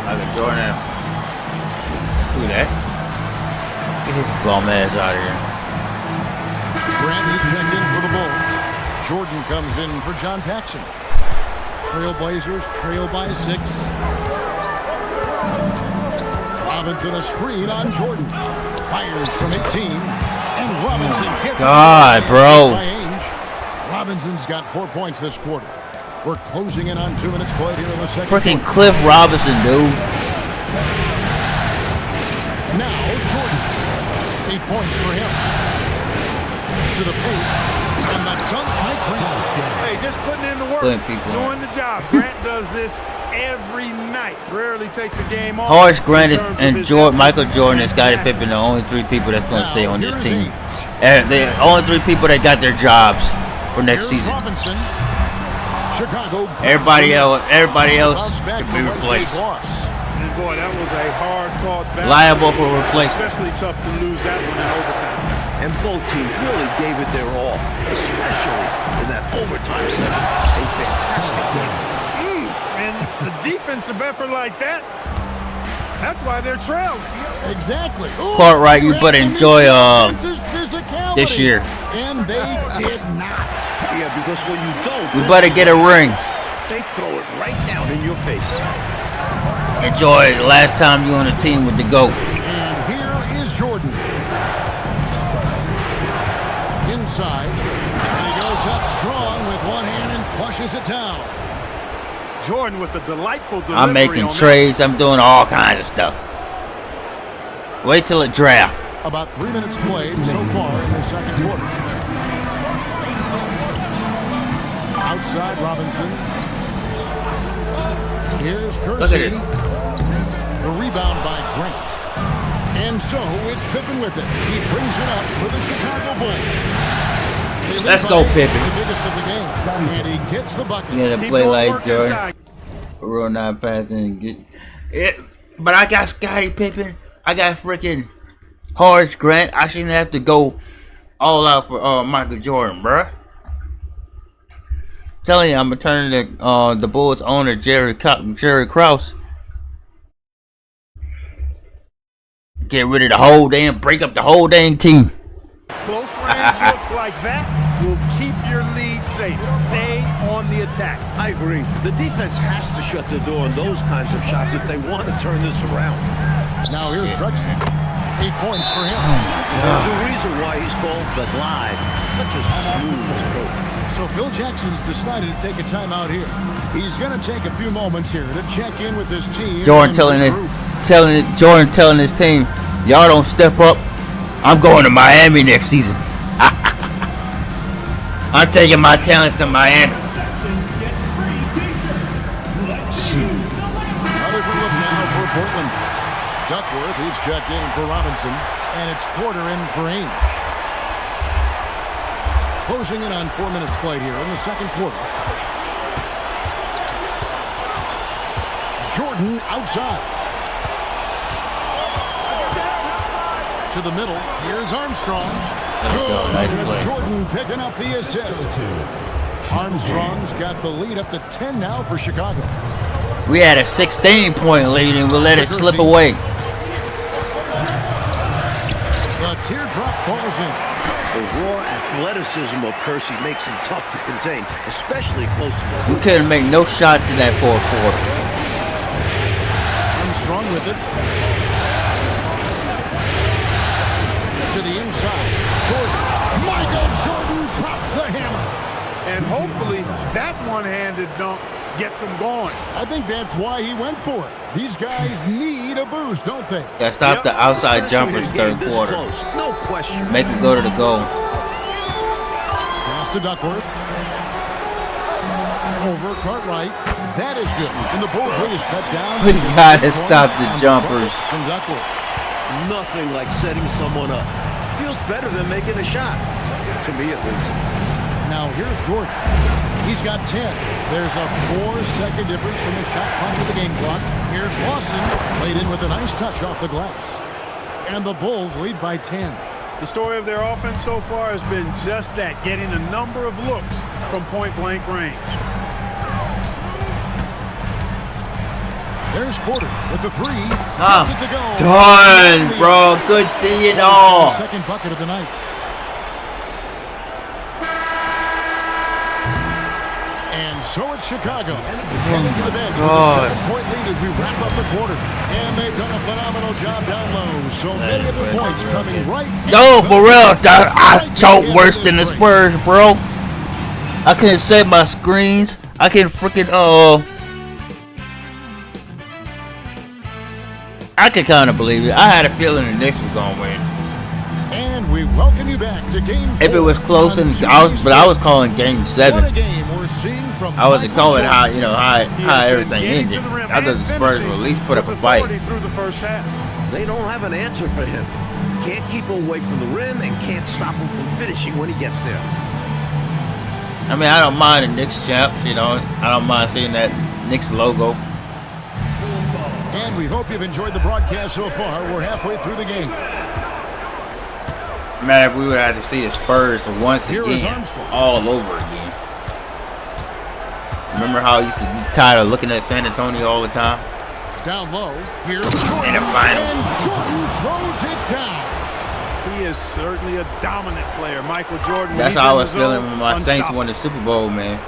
Like a Jordan. Do that. Get his bum ass out of here. Brantley checked in for the Bulls. Jordan comes in for John Paxson. Trailblazers trail by 6. Robinson a screen on Jordan. Fires from 18. And Robinson hits God, bro. Robinson's got 4 points this quarter. We're closing in on 2 minutes played here in the second Freaking quarter. Cliff Robinson, dude. Now Jordan. 8 points for him. To the paint. And the dunk by Grant. Hey, just putting in the work, Putting people doing the job. Grant does this every night. Rarely takes a game off. Horace Grant in terms of and his Michael effort. Jordan and Scottie Fantastic. Pippen are the only 3 people that's going to stay on this Here's team. Age. And the only 3 people that got their jobs for next Here's season. Robinson. Chicago. Everybody else Bounce back can be from Wednesday's replaced. loss. And boy, that was a hard-fought battle. Liable for replacement. Especially tough to lose that one in overtime. And both teams really gave it their all, especially in that overtime session. A fantastic game. And a defensive effort like that, that's why they're trailing. Exactly. Ooh, Cartwright, you better enjoy this year. And they did not. Yeah, because when you don't, We better get a ring. they throw it right down in your face. Enjoy the last time you on the team with the GOAT. And here is Jordan. Inside. And he goes up strong with one hand and flushes it down. Jordan with a delightful delivery. I'm making on that. trades. I'm doing all kinds of stuff. Wait till it draft. About 3 minutes played so far in the second quarter. Outside Robinson. Here's Kersey. Look at this. The rebound by Grant. And so it's Pippen with it. He brings it up for the Chicago Bulls. They lead Let's by go, 8. Pippen. It's the biggest of the game. And he gets the bucket. You gotta Keep play doing like work Jordan. inside. Real not passing and get it. But I got Scottie Pippen. I got freaking Horace Grant. I shouldn't have to go all out for Michael Jordan, bruh. Telling you, I'm gonna turn the Bulls owner Jerry Krause. Get rid of the whole damn, break up the whole dang team. Close range looks like that will keep your lead safe. Stay on the attack. I agree. The defense has to shut the door on those kinds of shots if they want to turn this around. Now here's Drexler. 8 points for him. There's a reason why he's called the Glide. Such a smooth stroke. So Phil Jackson's decided to take a timeout here. He's going to take a few moments here to check in with his team. Jordan telling his team, y'all don't step up. I'm going to Miami next season. I'm taking my talents to Miami. Another look now for Portland. Duckworth, he's checked in for Robinson, and it's Porter in for Ainge. Closing in on 4 minutes played here in the second quarter. Jordan outside. To the middle. Here's Armstrong. Good. Nice And it's play. Jordan picking up the assist. Armstrong's got the lead up to 10 now for Chicago. We had a 16-point lead and we let it slip away. The teardrop falls in. The raw athleticism of Kersey makes him tough to contain, especially close to the We couldn't make no shots in that fourth quarter. Armstrong with it. To the inside. Jordan. Michael Jordan drops the hammer. And hopefully that one-handed dunk gets him going. I think that's why he went for it. These guys need a boost, don't they? Gotta stop the outside jumpers third this quarter. close. No question. Make them go to the goal. Pass to Duckworth. Over Cartwright. That is good. And the Bulls lead is cut down. We to gotta 6 stop points the on jumpers. bucket From Duckworth. Nothing like setting someone up. Feels better than making a shot. To me, at least. Now here's Jordan. He's got 10. There's a 4-second difference from the shot clock to the game clock. Here's Lawson. Laid in with a nice touch off the glass. And the Bulls lead by 10. The story of their offense so far has been just that, getting a number of looks from point-blank range. There's Porter with the 3. Ah, Gets it to go. done, bro. Good D and all. Second bucket of the night. And so it's Chicago. Heading to the bench with a God. 7-point lead as we wrap up the quarter. And they've done a phenomenal job down low. So many of their points coming right. No, for real. I choke worse than the Spurs, bro. I couldn't save my screens. I can freaking I could kind of believe it. I had a feeling the Knicks was gonna win. And we welcome you back to Game 4. If it was close, and I was calling Game 7. What a game we're seeing from I wasn't Michael calling how Jordan. how everything ended. I thought the Spurs would at least put up a fight. Through the first half. They don't have an answer for him. Can't keep him away from the rim and can't stop him from finishing when he gets there. I mean, I don't mind the Knicks champs, I don't mind seeing that Knicks logo. And we hope you've enjoyed the broadcast so far. We're halfway through the game. Man, if we would have to see the Spurs once Here is again, Armstrong. all over again. Remember how I used to be tired of looking at San Antonio all the time? Down low. Here's Jordan. In the finals. And Jordan throws it down. He is certainly a dominant player. Michael Jordan. That's how I was feeling when my Saints won the Super Bowl, man.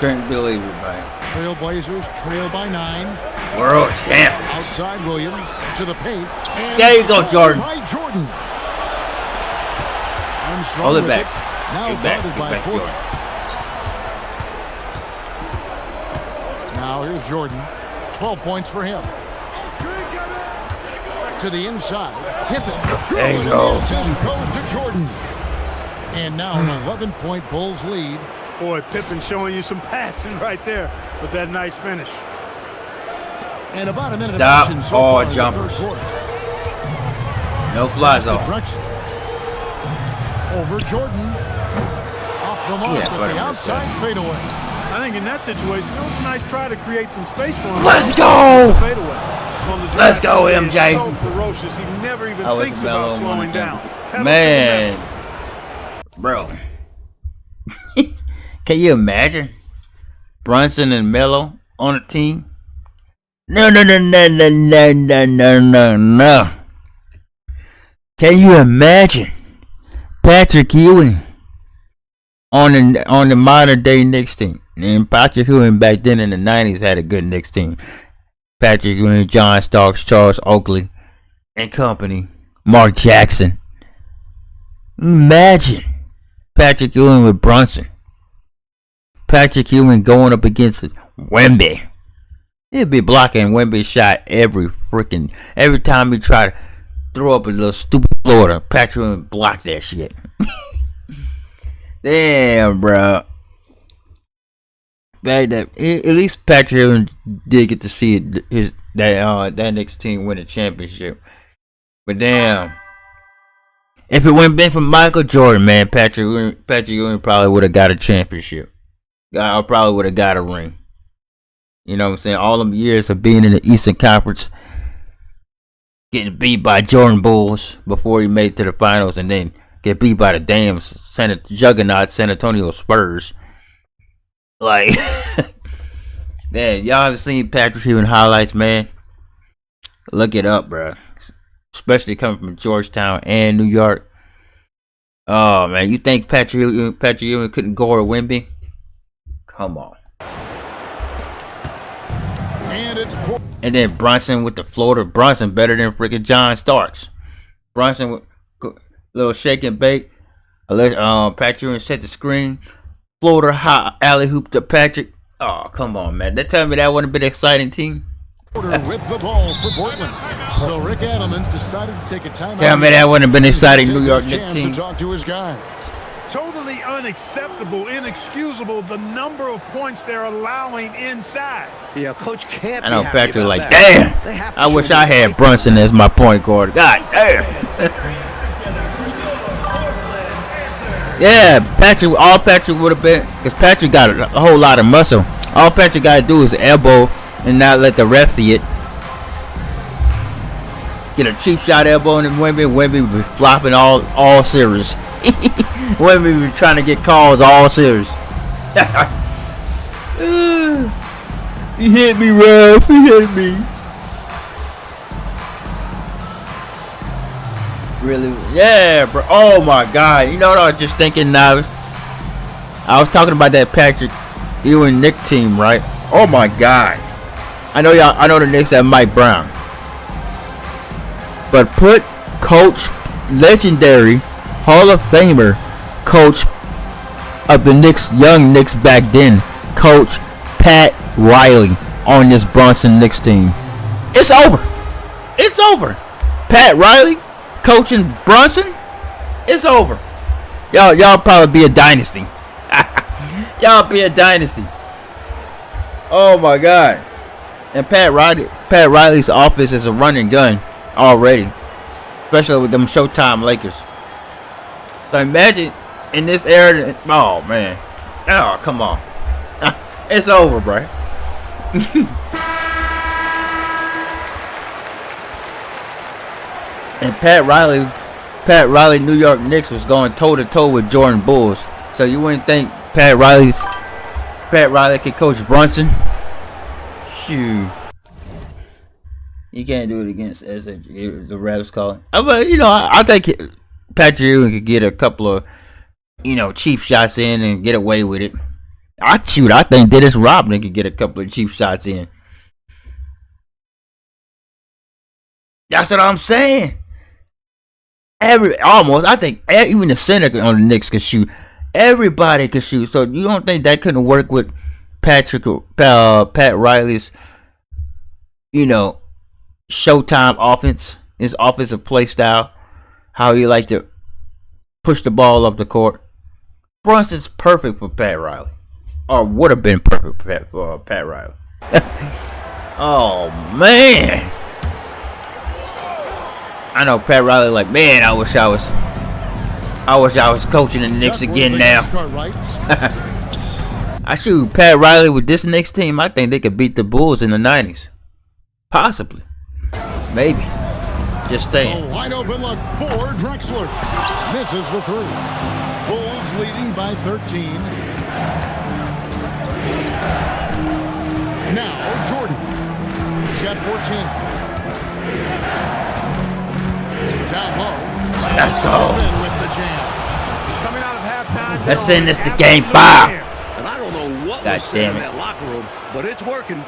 Couldn't believe it, man. Trailblazers trail by 9. World champ. Outside Williams to the paint. And There you go, Jordan. By Jordan. Armstrong Hold it with back. Now Get back. guarded Get by back, Porter. Jordan. Now here's Jordan. 12 points for him. To the inside. Pippen. There you go. Assist goes to Jordan. And now an 11-point Bulls lead. Boy, Pippen showing you some passing right there with that nice finish. And about a minute Stop of action so all far in the jumpers. first quarter. No flies To off. Drexler. Over Jordan. Off the mark Yeah, with but the I'm outside fadeaway. I think in that situation, it was a nice try to create some space for him. Let's go! Fadeaway. On the Let's drive, go, he is MJ. So ferocious, he never even I was thinks Melo about on slowing the down. jumper. Pedal to the Man. metal. Bro. Can you imagine Brunson and Melo on a team? No. Can you imagine Patrick Ewing on the modern day Knicks team? And Patrick Ewing back then in the 90s had a good Knicks team. Patrick Ewing, John Starks, Charles Oakley, and company. Mark Jackson. Imagine Patrick Ewing with Brunson. Patrick Ewing going up against Wemby. He'd be blocking Wemby's shot every time he try to throw up a little stupid floater. Patrick Ewing block that shit. Damn, bro. At least Patrick Ewing did get to see that Knicks team win a championship. But damn, if it wouldn't been for Michael Jordan, man, Patrick Ewing probably would have got a championship. I probably would have got a ring. You know what I'm saying? All them years of being in the Eastern Conference, getting beat by Jordan Bulls before he made it to the finals, and then get beat by the damn juggernaut San Antonio Spurs. Like, man, y'all haven't seen Patrick Ewing highlights, man? Look it up, bro. Especially coming from Georgetown and New York. Oh man, you think Patrick Ewing couldn't guard Wemby? Come on. And then Brunson with the floater. Brunson better than freaking John Starks. Brunson with little shake and bake. Patrick Ewing set the screen. Floater hot alley hoop to Patrick. Oh, come on, man. They tell me that wouldn't have been an exciting team. With the ball for Portland. So Rick Adelman's decided to take a timeout. Tell me that wouldn't have been an exciting New York Knicks team. To talk to his guys. Totally unacceptable, inexcusable, the number of points they're allowing inside. Yeah, Coach can't. I know be happy Patrick about like, that. damn. I wish I had Brunson as my point guard. God damn. Yeah, all Patrick would have been, because Patrick got a whole lot of muscle. All Patrick got to do is elbow and not let the ref see it. Get a cheap shot elbow in Wemby. Wemby be flopping all series. Wemby be trying to get calls all series. He hit me, ref. He hit me. Really? Yeah, bro. Oh my God. You know what I was just thinking now? I was talking about that Patrick Ewing Knick team, right? Oh my God. I know the Knicks have Mike Brown. But put legendary Hall of Famer coach of the Knicks, young Knicks back then, Coach Pat Riley on this Brunson Knicks team. It's over. It's over. Pat Riley coaching Brunson, it's over. Y'all probably be a dynasty. Y'all be a dynasty. Oh my God. And Pat Riley's offense is a running gun already, especially with them Showtime Lakers. So imagine in this era. Oh man. Oh come on. It's over, bro. And Pat Riley, New York Knicks was going toe to toe with Jordan Bulls. So you wouldn't think Pat Riley could coach Brunson? Shoot, you can't do it against as the refs call it. But I think Patrick Ewing could get a couple of cheap shots in and get away with it. I think Dennis Rodman could get a couple of cheap shots in. That's what I'm saying. I think even the center on the Knicks could shoot. Everybody could shoot. So you don't think that couldn't work with Pat Riley's, Showtime offense, his offensive play style, how he like to push the ball up the court. Brunson's perfect for Pat Riley, or would have been perfect for Pat Riley. Oh man. I know Pat Riley like, man, I wish I was coaching the Knicks again now. I shoot Pat Riley with this Knicks team. I think they could beat the Bulls in the 90s. Possibly. Maybe. Just saying. A wide open look for Drexler. Misses the three. Bulls leading by 13. Now Jordan. He's got 14. Down low. Let's go. With the jam. Coming out of halftime. Let's send this to game 5. And I don't know what God was said damn in it. that locker room, but it's working.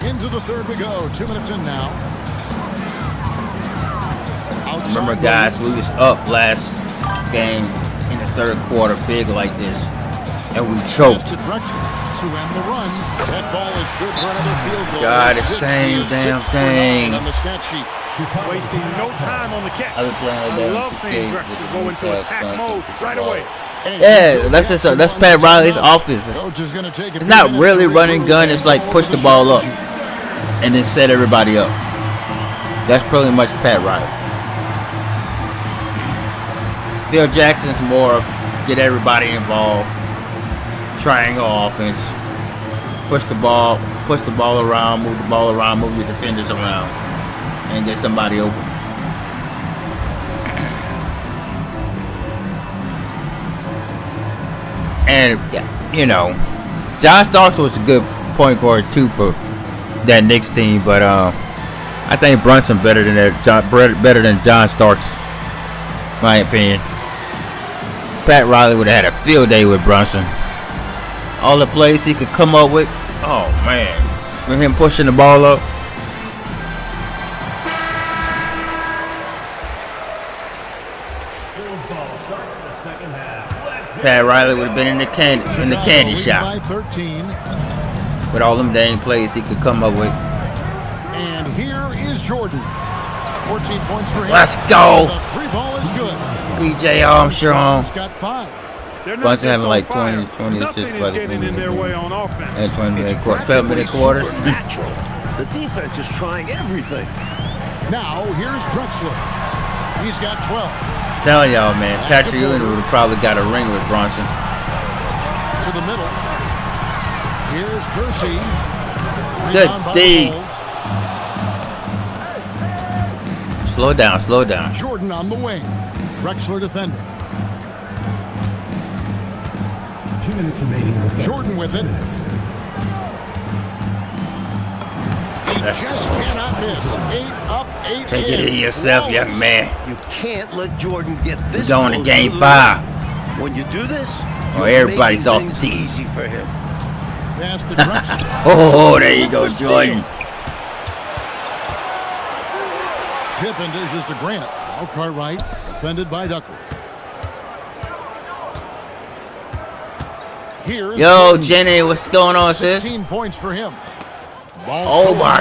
Into the third we go. 2 minutes in now. Outside Remember, guys, we was up last game in the third quarter, big like this, and we choked. To Drexler to end the run. That ball is good for another field goal. God, the same damn thing. On the stat sheet. Wasting no time on the catch. I was playing I that love seeing Drexler go into attack mode right away. Yeah, that's Pat Riley's offense. Coach is going to take It's not really running gun. It's like push the ball up and then set everybody up. That's pretty much Pat Riley. Phil Jackson's more of get everybody involved, triangle offense, push the ball around, move the ball around, move your defenders around, and get somebody open. And John Starks was a good point guard too for that Knicks team, but I think Brunson better than John Starks, in my opinion. Pat Riley would have had a field day with Brunson. All the plays he could come up with. Oh man, with him pushing the ball up. Pat Riley would have been in the candy shop with all them dang plays he could come up with. And here is Jordan. 14 points for him. Let's go. The three ball is good. BJ Armstrong. He's got 5. They're not Bunch just having on like fire. 20 Nothing assists is by the getting in their way on offense. and 12 Practically minute quarters. supernatural. The defense is trying everything. Now here's Drexler. He's got 12. Telling y'all, man, Patrick Ewing would have probably got a ring with Bronson. To the middle. Here's Kersey. Good Rebound by D. the Bulls. Slow down. Jordan on the wing. Drexler defending. 2 minutes remaining. in the third. Jordan with it. He just cannot miss. 8 up, 8 Take it in. in yourself, young Flawless. man. You can't let Jordan get this We're going to close game the 5. lead. When you do this, Oh, you're everybody's making off the things team. easy for him. Pass to Drexler. Oh, there you go, Jordan. Pippen dishes to Grant. Now Cartwright, defended by Duckworth. Here's Yo, Jordan. Jenny, what's going on, sis? 16 points for him. Ball Oh stolen. my!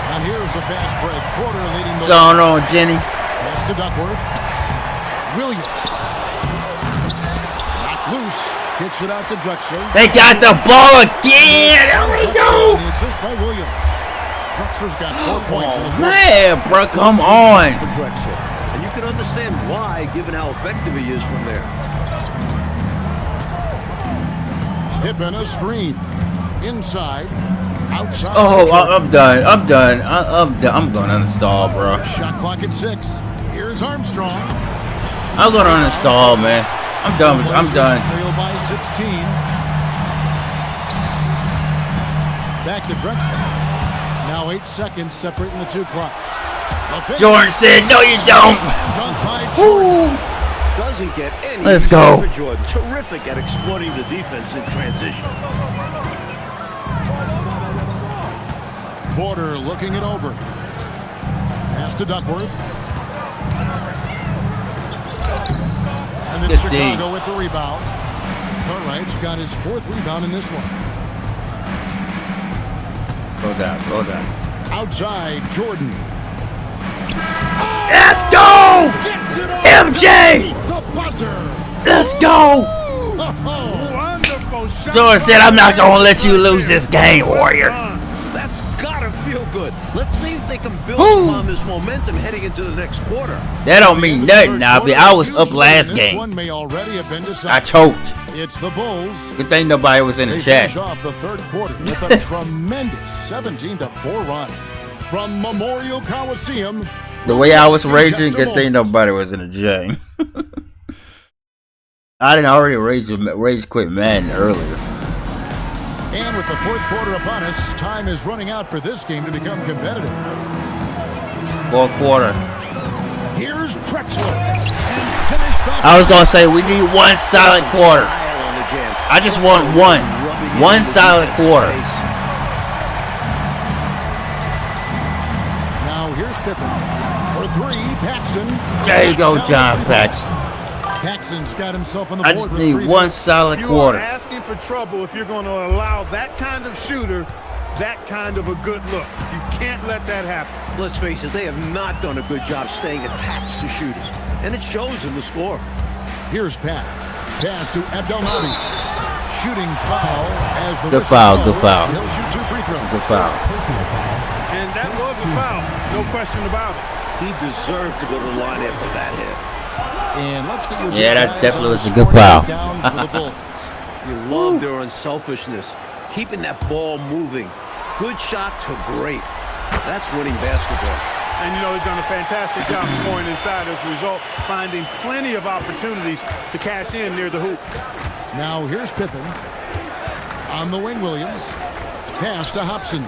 Now And here's the fast break. Porter leading the What's going on, Jenny? pass to Duckworth. Williams. Knocked loose. Kicks it out to Drexler. They got the ball again. There we go. The assist by Williams. Drexler's got 4 points in the quarter. Man, bro, come on. For Drexler. And you can understand why, given how effective he is from there. Pippen a screen. Inside. Outside. Oh, I'm done. I'm done. I'm going to uninstall, bro. Shot clock at 6. Here's Armstrong. I'm going to uninstall, man. I'm done. I'm done. Trail by 16. Back to Drexler. Now 8 seconds separating the two clocks. Jordan said, no, you don't. Woo. Doesn't get any. Let's go. For Jordan. Terrific at exploiting the defense in transition. Porter looking it over. Pass to Duckworth. And then Good Chicago D. with the rebound. Cartwright's got his 4th rebound in this one. Slow down. Outside, Jordan. Let's go. Gets it off. MJ. The buzzer. Let's go. Wonderful shot. Jordan said, I'm not going to let you lose this game, Warrior. That's gotta feel good. Let's see if they can build Woo. upon this momentum heading into the next quarter. That don't mean nothing, Nobby. I was up last This game. one may already have been I decided. choked. It's the Bulls. Good thing nobody was in They the chat. finish off the 3rd quarter with a tremendous 17-4 run from Memorial Coliseum. The way I was raging, Just a good thing moment. nobody was in the jam. I didn't already rage quit Madden earlier. And with the 4th quarter upon us, time is running out for this game to become competitive. 4th quarter. Here's Drexler. And finished off. I was going to say, we need one solid quarter. Pile on the jam. I just want one. Rubbing One into the solid defense's quarter. face. Now here's Pippen. For 3, Paxson. There you go, John Pax. Paxson's got himself on the I board just with need 3 one there. solid You are quarter. asking for trouble if you're going to allow that kind of shooter that kind of a good look. You can't let that happen. Let's face it, they have not done a good job staying attached to shooters. And it shows in the score. Here's Pat. Pass to Abdelnabi. Shooting foul as the Good whistle foul, blows. good foul. He'll shoot 2 free throws. Good foul. Personal foul. And that was a foul. No question about it. He deserved to go to the line after that hit. And let's get your Yeah, that guys definitely on was the a good scoring foul. breakdown for the Bulls. You love their unselfishness. Keeping that ball moving. Good shot to great. That's winning basketball. And you know, they've done a fantastic job scoring inside as a result, finding plenty of opportunities to cash in near the hoop. Now here's Pippen. On the wing, Williams. Pass to Hobson.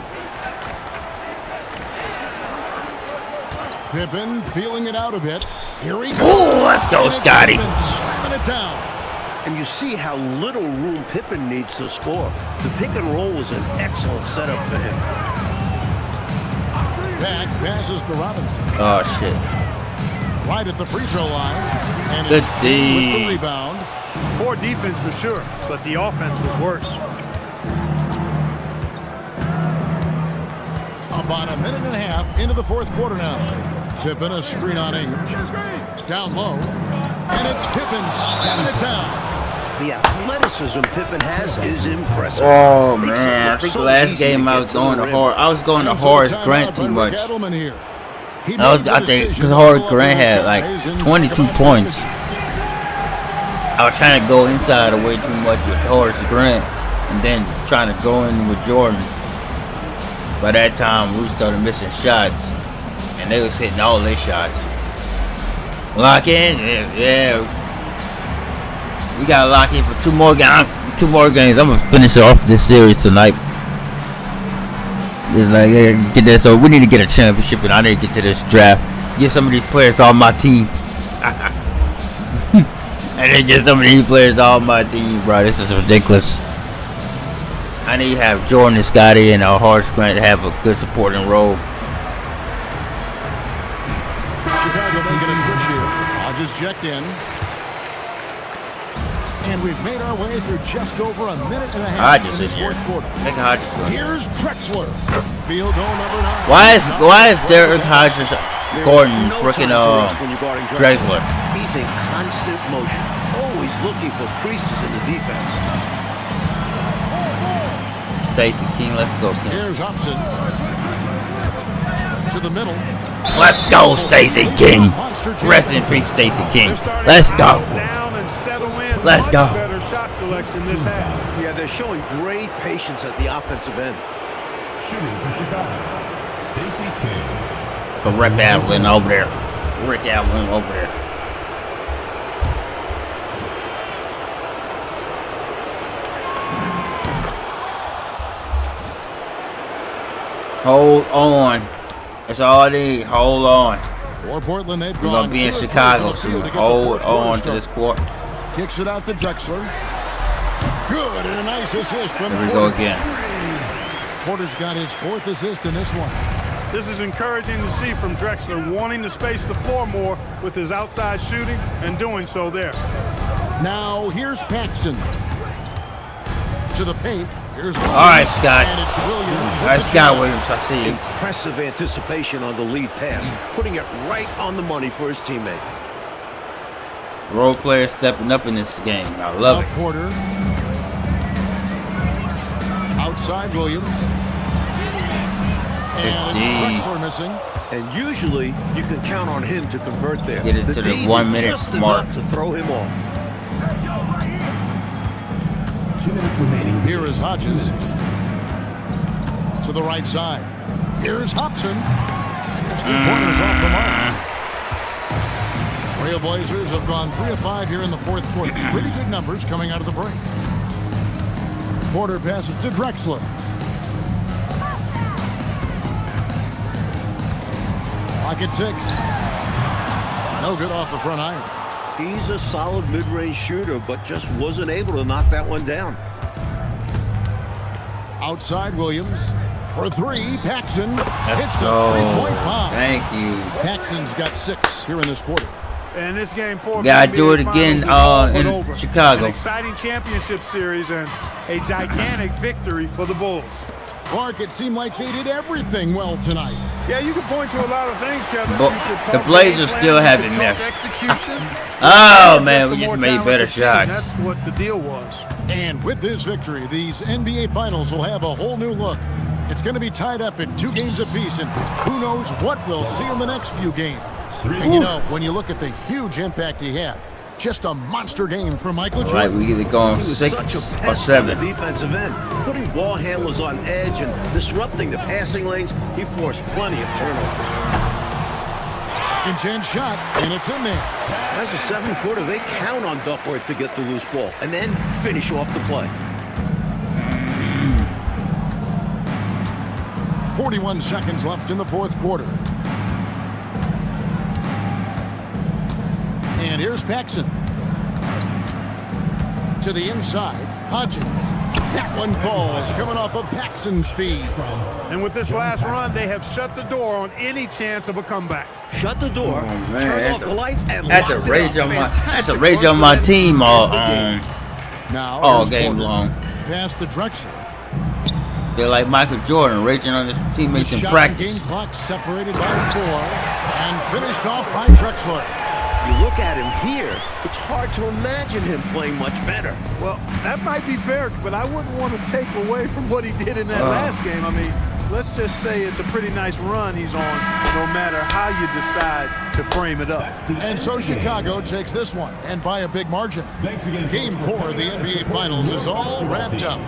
Pippen feeling it out a bit. Here he goes. Ooh, let's go, And it's Scotty. Pippen slamming it down. And you see how little room Pippen needs to score. The pick and roll was an excellent setup for him. Back passes to Robinson. Oh, shit. Right at the free throw line. And Good it's D. with the rebound. Poor defense for sure, but the offense was worse. About a minute and a half into the 4th quarter now. Pippen a screen on Ames. Down low. And it's Pippen slamming it down. The athleticism Pippen has is impressive. Oh, Makes it man. I look think so last easy game to I get was to going the to rim. Horace. I was going to Comes to the Horace timeout Grant by too Rick much. Edelman here. He I made the think decision because to Horace pull up Grant those had like guys and 22 talk about points. practice. I was trying to go inside way too much with Horace Grant and then trying to go in with Jordan. By that time, we started missing shots, and they was hitting all their shots. Lock in, yeah. We gotta lock in for 2 more games. 2 more games. I'm gonna finish off this series tonight. It's like, yeah, get that. So we need to get a championship, and I need to get to this draft. Get some of these players on my team. I need to get some of these players on my team, bro. This is ridiculous. I need to have Jordan and Scotty and Horace Grant to have a good supporting role. Chicago making a switch here. I'll just check in. And we've made our way through just over a minute and a half Hodges in this in here. fourth quarter. Make a Hodges go. Here's Drexler. Field goal number 9. Why is Derek Hodges Gordon No freaking time to rest when you're guarding Drexler? He's in constant motion, always looking for creases in the defense. Stacey King, let's go, King. Here's Hobson. To the middle. Let's go, Stacey King. Rest in peace, Stacey King. Let's go. Down and settle in. Let's Much go. Better shot selection this half. Yeah, they're showing great patience at the offensive end. Shooting for Chicago, Stacey King. But Rick Allen over there. Rick Allen over there. Hold on. That's all I need. Hold on. For Portland, they've We're gone going to be in 2 of 3 Chicago from the field soon. to get the Hold fourth quarter on to started. this quarter. Kicks it out to Drexler. Good, and a nice assist from There we go Porter. again. Porter's got his 4th assist in this one. This is encouraging to see from Drexler, wanting to space the floor more with his outside shooting and doing so there. Now, here's Paxson. To the paint. Here's Williams. All right, Scott. And it's Williams. All right, Scott Williams, I see you. Impressive anticipation on the lead pass, putting it right on the money for his teammate. Role player stepping up in this game. I love Up it. Porter. Outside Williams. And it's Drexler missing. And usually, you can count on him to convert there. Get it to the D 1 did minute just mark. enough to throw him off. 2 minutes remaining. Here is Hodges. To the right side. Here's Hobson. His 3 pointers off the mark. Trailblazers have gone 3 of 5 here in the fourth quarter. Pretty good numbers coming out of the break. Porter passes to Drexler. Pocket 6. No good off the front iron. He's a solid mid-range shooter, but just wasn't able to knock that one down. Outside Williams. For 3, Paxson Let's hits the go. 3-point bomb. Thank you. Paxson's got 6 here in this quarter. And this game 4 Gotta do it again in over. Chicago. An exciting championship series and a gigantic victory for the Bulls. Clark, it seemed like they did everything well tonight. Yeah, you can point to a lot of things, Kevin. But You could the talk Blazers game still plan, you haven't could talk missed. Execution. Oh, Or man, a we just more made better talented team. shots. That's what the deal was. And with this victory, these NBA Finals will have a whole new look. It's going to be tied up at 2 games apiece, and who knows what we'll see in the next few games. And you know, when you look at the huge impact he had, just a monster game for Michael All right, Jordan. we either going He was 6 such a or pest on the 7. defensive end, putting ball handlers on edge and disrupting the passing lanes. He forced plenty of turnovers. Second chance shot, and it's in there. As a 7-footer, they count on Duckworth to get the loose ball and then finish off the play. 41 seconds left in the fourth quarter. And here's Paxson. To the inside, Hodges. That one falls, coming off of Paxson's speed. And with this last run, they have shut the door on any chance of a comeback. Shut the door, man, turn off the lights, and Had to locked it rage up. on my, had to Fantastic rage run on for my them. team Now, all here's game Porter. long. Pass to Drexler. They're like Michael Jordan, raging on his teammates The in shot practice. game clock separated by 4 and finished off by Drexler. You look at him here, it's hard to imagine him playing much better. Well, that might be fair, but I wouldn't want to take away from what he did in that last game. I mean, let's just say it's a pretty nice run he's on, no matter how you decide to frame it up. And so Chicago takes this one, and by a big margin. Thanks again. Game 4 of the NBA Finals is all wrapped up.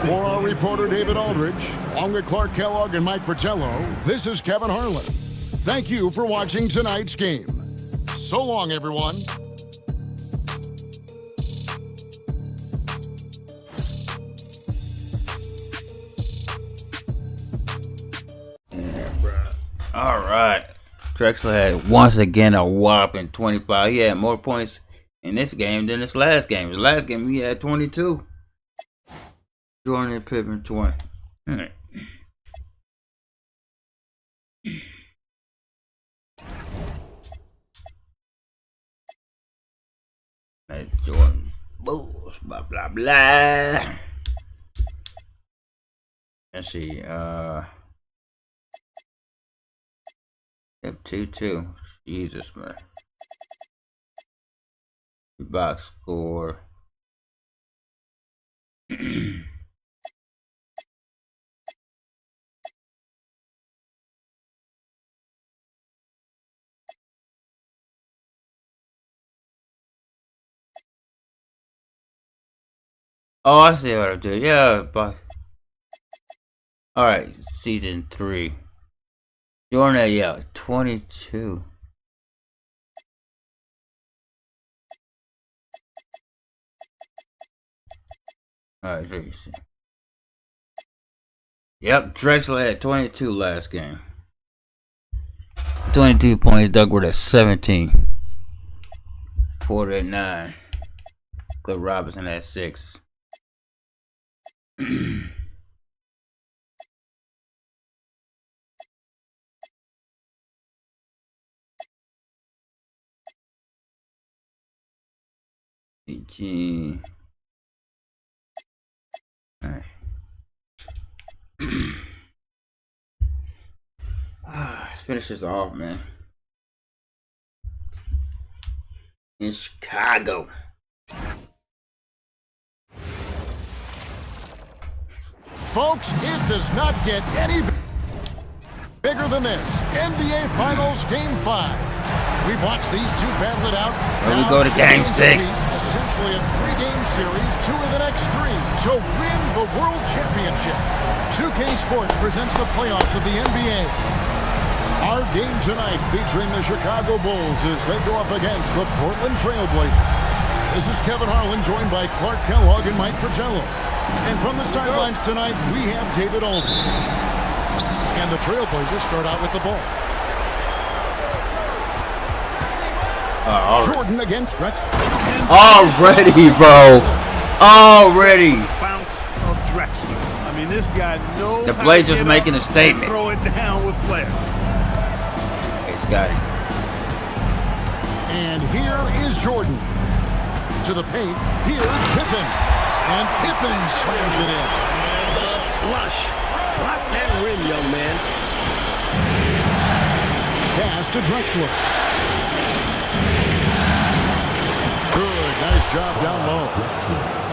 For our reporter David Aldridge, along with Clark Kellogg and Mike Fratello, this is Kevin Harlan. Thank you for watching tonight's game. So long, everyone. All right. Drexler had once again a whopping 25. He had more points in this game than this last game. The last game he had 22. Jordan and Pippen 20. All right. Hey, Jordan. Bulls. Blah blah blah. Let's see. Yep, 2-2. Jesus, man. Box score. Oh, I see what I'm doing. Yeah, but alright, season 3. Jordan, yeah, 22. Alright, yep, Drexler had 22 last game. 22 points, Duckworth at 17. Porter at 9. Cliff Robinson at 6. Alright. Let's finish this off, man. In Chicago. Folks, it does not get any bigger than this. NBA Finals Game 5. We've watched these two battle it out. Here we go to Game 6. Essentially a 3-game series, 2 of the next 3 to win the World Championship. 2K Sports presents the playoffs of the NBA. Our game tonight featuring the Chicago Bulls as they go up against the Portland Trail Blazers. This is Kevin Harlan, joined by Clark Kellogg and Mike Fratello. And from the sidelines tonight, we have David Aldridge. And the Trailblazers start out with the ball. Jordan against Drexler. Already, bro. Already. Bounce of Drexler. I mean, this guy knows The how Blazers to get making up a statement. and throw it down with flair. He's got it. And here is Jordan. To the paint, here's Pippen. And Pippen slams it in. The flush. Block that rim, young man. Pass to Drexler. Good, nice job down low.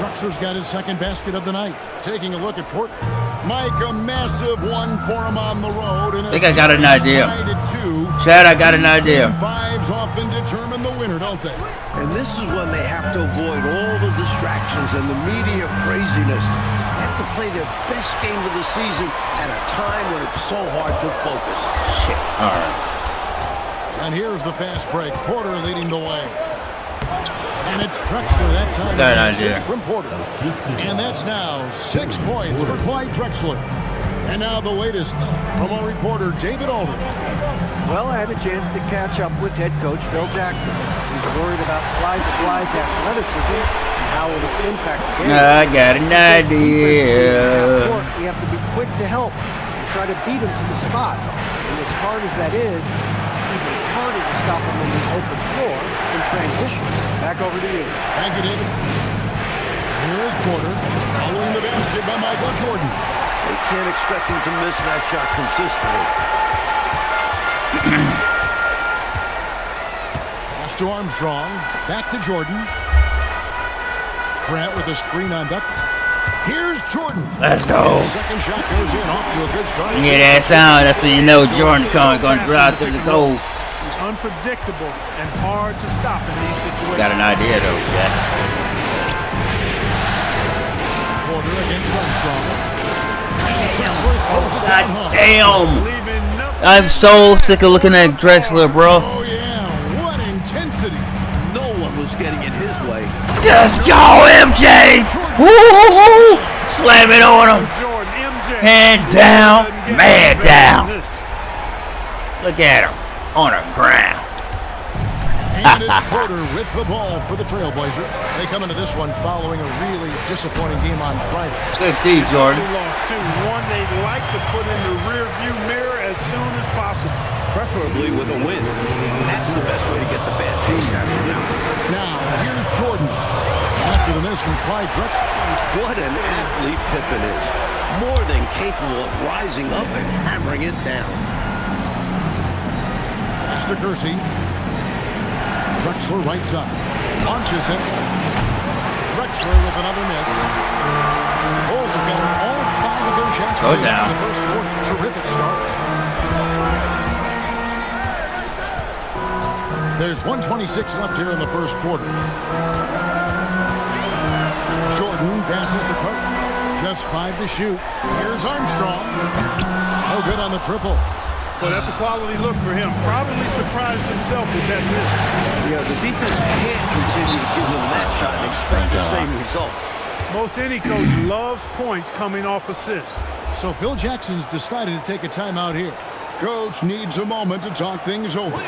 Drexler's got his second basket of the night. Taking a look at Portland. Mike, a massive one for him on the road. And I think I got an idea. Chad, I got an idea. Fives often determine the winner, don't they? And this is when they have to avoid all the distractions and the media craziness. They have to play their best game of the season at a time when it's so hard to focus. Shit. All right. And here's the fast break. Porter leading the way. And it's Drexler that time. Got an idea. 6 from Porter. And that's now 6 points for Clyde Drexler. And now the latest from our reporter, David Aldridge. Well, I had a chance to catch up with head coach Phil Jackson. He's worried about Clyde's athleticism and how it will impact the game. I got an idea. You have to be quick to help and try to beat him to the spot. And as hard as that is, it's even harder to stop him in the open floor in transition. Back over to you. Thank you, David. Here's Porter, following the basket by Michael Jordan. They can't expect him to miss that shot consistently. Pass to Armstrong. Back to Jordan. Grant with a screen on Duck. Here's Jordan. Let's go. His second shot goes in, off to a good start. You hear that sound? That's when you know Jordan's coming, going to drive through the goal. He's unpredictable and hard to stop in these situations. Got an idea, though, Chad. Porter against Armstrong. God damn. I'm so sick of looking at Drexler, bro. Oh, yeah. What intensity. No one was getting in his way. Just go, MJ! Woo-hoo-hoo! Slam it on him. Jordan, MJ. Hand down, man down. Look at him on the ground. And it's Porter with the ball for the Trailblazers. They come into this one following a really disappointing game on Friday. Good D, Jordan. They lost two. One they'd like to put in the rearview mirror as soon as possible. Preferably with a win. That's the best way to get the bad taste out of your mouth. Now, here's Jordan. After the miss from Clyde Drexler. What an athlete Pippen is. More than capable of rising up and hammering it down. Pass to Kersey. Drexler right side. Launches it. Drexler with another miss. The Bulls have got all 5 of their shots Go in down. the first quarter. Terrific start. There's 1:26 left here in the first quarter. Jordan passes to Carter. Just 5 to shoot. Here's Armstrong. No good on the triple. Well, that's a quality look for him. Probably surprised himself with that miss. Yeah, the defense can't continue to give him that shot and expect the same results. Most any coach loves points coming off assists. So Phil Jackson's decided to take a timeout here. Coach needs a moment to talk things over.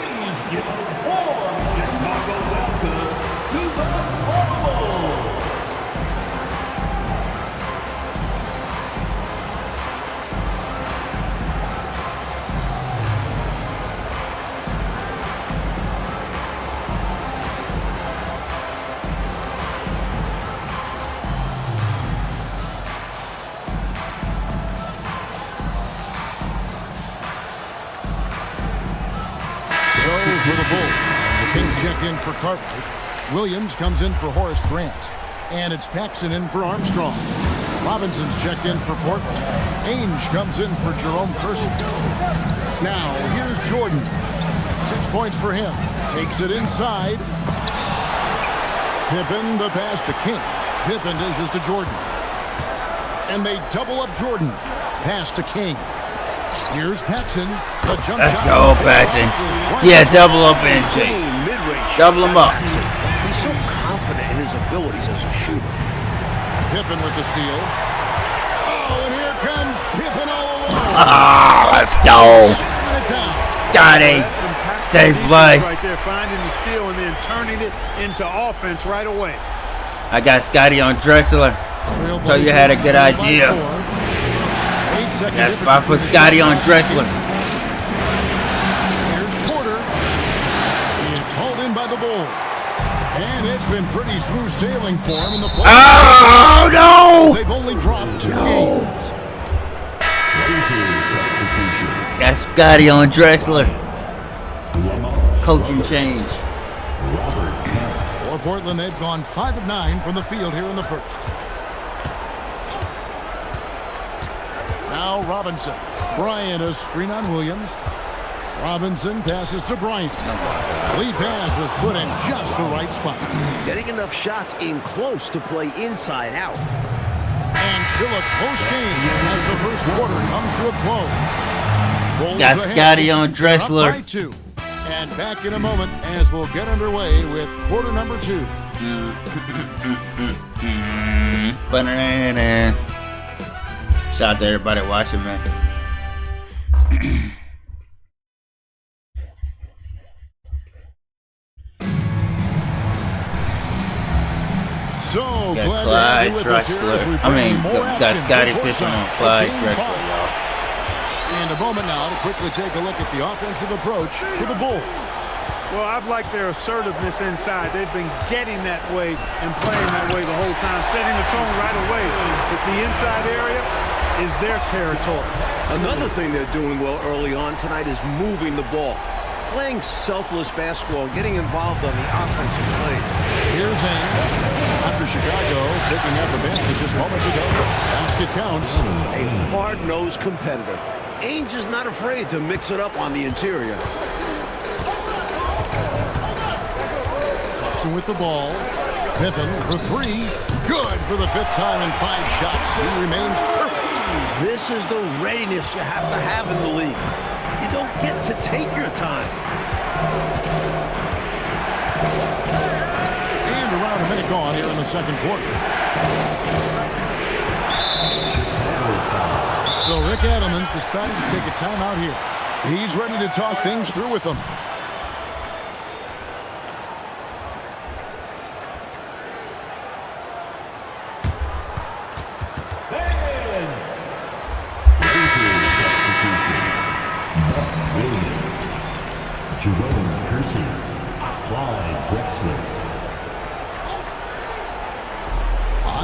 For the Bulls, the Kings check in for Cartwright. Williams comes in for Horace Grant. And it's Paxson in for Armstrong. Robinson's checked in for Portland. Ainge comes in for Jerome Kersey. Now, here's Jordan. 6 points for him. Takes it inside. Pippen, the pass to King. Pippen dishes to Jordan. And they double up Jordan. Pass to King. Here's Paxson. The jump Let's shot. go, Paxson. Yeah, double up NJ. Double him up. He's so confident in his abilities as a shooter. Pippen with the steal. Oh, and here comes Pippen all alone. Ah, let's go. Shot it down. Scotty. That's impactful They defense play. right there, finding the steal and then turning it into offense right away. I got Scotty on Drexler. So you had a good idea. That's why I put Scotty on Drexler. Here's Porter. It's hauled in by the Bulls. And it's been pretty smooth sailing for him in the playoffs. Oh, no. They've only dropped 2 games. Got Scotty on Drexler. Coaching change. For Portland, they've gone 5 of 9 from the field here in the first. Now Robinson. Bryant, a screen on Williams. Robinson passes to Bryant. Lead pass was put in just the right spot. Getting enough shots in close to play inside out. And still a close game as the first quarter comes to a close. Bulls Got ahead. Scotty on They're up Drexler. by 2. And back in a moment as we'll get underway with quarter number 2. Banana. Shout out to everybody watching, man. So Got glad to have Clyde you with us here as we Drexler. I bring mean, you more got action Scotty to Pippen on courtside Clyde for Game Drexler, 5. y'all. And a moment now to quickly take a look at the offensive approach for the Bulls. Well, I've liked their assertiveness inside. They've been getting that way and playing that way the whole time, setting the tone right away. But the inside area is their territory. Another thing they're doing well early on tonight is moving the ball. Playing selfless basketball, getting involved on the offensive play. Here's Ainge. After Chicago picking up a basket just moments ago. Basket counts. A hard-nosed competitor. Ainge is not afraid to mix it up on the interior. With the ball. Pippen for 3. Good for the 5th time in 5 shots. He remains perfect. This is the readiness you have to have in the league. You don't get to take your time. And around a minute gone here in the second quarter. So Rick Adelman's decided to take a timeout here. He's ready to talk things through with them.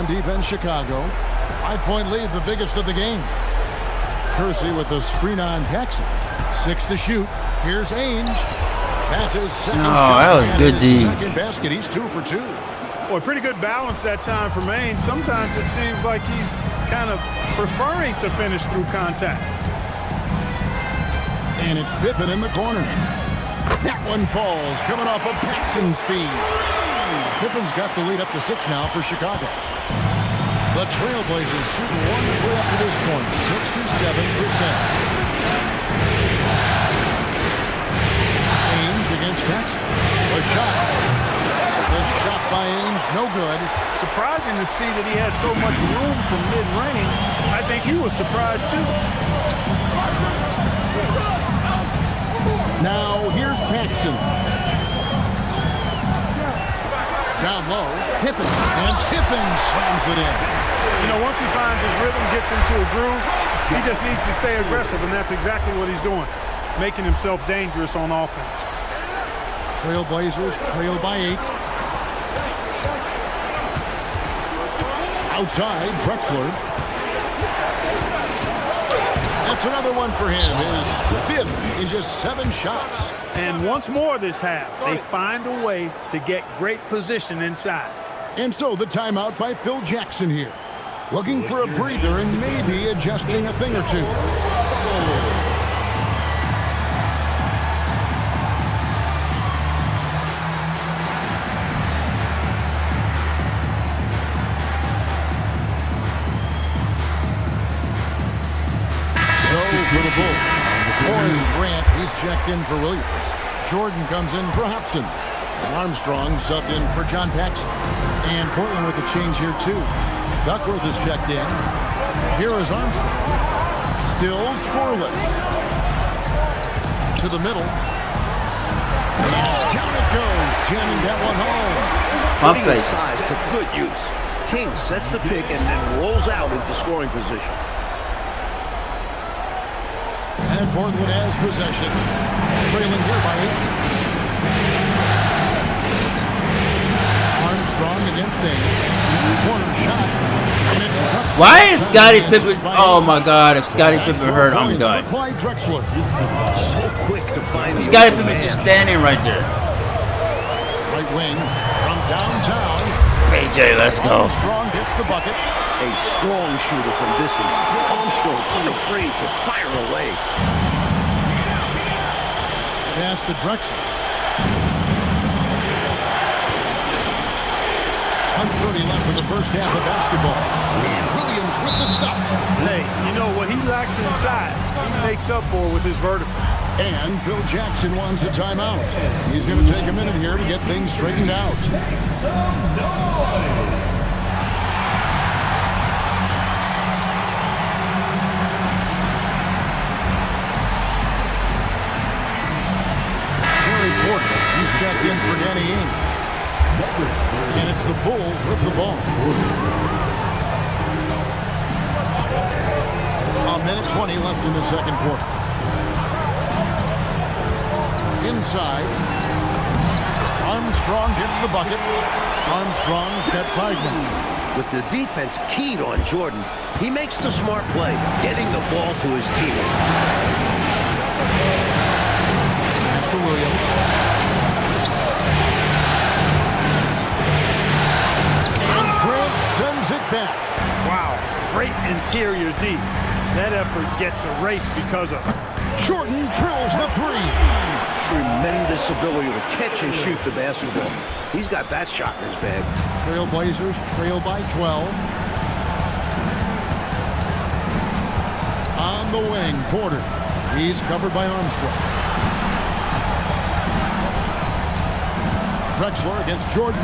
On defense, Chicago. 5-point lead, the biggest of the game. Kersey with the screen on Paxson. 6 to shoot. Here's Ainge. That's his second shot. That was good, D. Second basket. He's 2 for 2. Boy, pretty good balance that time for Maine. Sometimes it seems like he's kind of preferring to finish through contact. And it's Pippen in the corner. That one falls, coming off of Paxson's speed. Pippen's got the lead up to 6 now for Chicago. The Trailblazers shooting wonderfully up to this point, 67%. Ainge against Paxson. A shot. The shot by Ainge, no good. Surprising to see that he had so much room from mid-range. I think he was surprised too. Now here's Paxson. Down low, Pippen, and Pippen slams it in. You know, once he finds his rhythm, gets into a groove, he just needs to stay aggressive, and that's exactly what he's doing, making himself dangerous on offense. Trailblazers trail by 8. Outside, Drexler. That's another one for him. His 5th in just 7 shots. And once more this half, they find a way to get great position inside. And so the timeout by Phil Jackson here. Looking for a breather and maybe adjusting a thing or two. For the Bulls. Horace Grant, he's checked in for Williams. Jordan comes in for Hobson. And Armstrong subbed in for John Paxson. And Portland with a change here too. Duckworth is checked in. Here is Armstrong. Still scoreless. To the middle. And down it goes. Jamming that one home. Putting his size to good use. King sets the pick and then rolls out into scoring position. And Portland has possession. Trailing here by 8. Armstrong against Ainge. Corner shot. And it's Why is Scottie Pippen? Oh my God! If Scottie Pippen hurt, I'm done. So quick to find Scottie Pippen just standing right there. Right wing from downtown. AJ, let's go. Armstrong gets the bucket. A strong shooter from distance. Armstrong unafraid to fire away. Pass to Drexler. 1:30 left in the first half of basketball. And Williams with the stuff. Hey, you know what he lacks inside, he makes up for with his vertical. And Phil Jackson wants a timeout. He's going to take a minute here to get things straightened out. He's checked in for Danny Ainge. And it's the Bulls with the ball. 1:20 left in the second quarter. Inside. Armstrong gets the bucket. Armstrong's got 5 men. With the defense keyed on Jordan, he makes the smart play, getting the ball to his teammate. Mr. Williams. And Grant sends it back. Wow, great interior D. That effort gets erased because of it. Jordan drills the 3. Tremendous ability to catch and shoot the basketball. He's got that shot in his bag. Trailblazers trail by 12. On the wing, Porter. He's covered by Armstrong. Drexler against Jordan.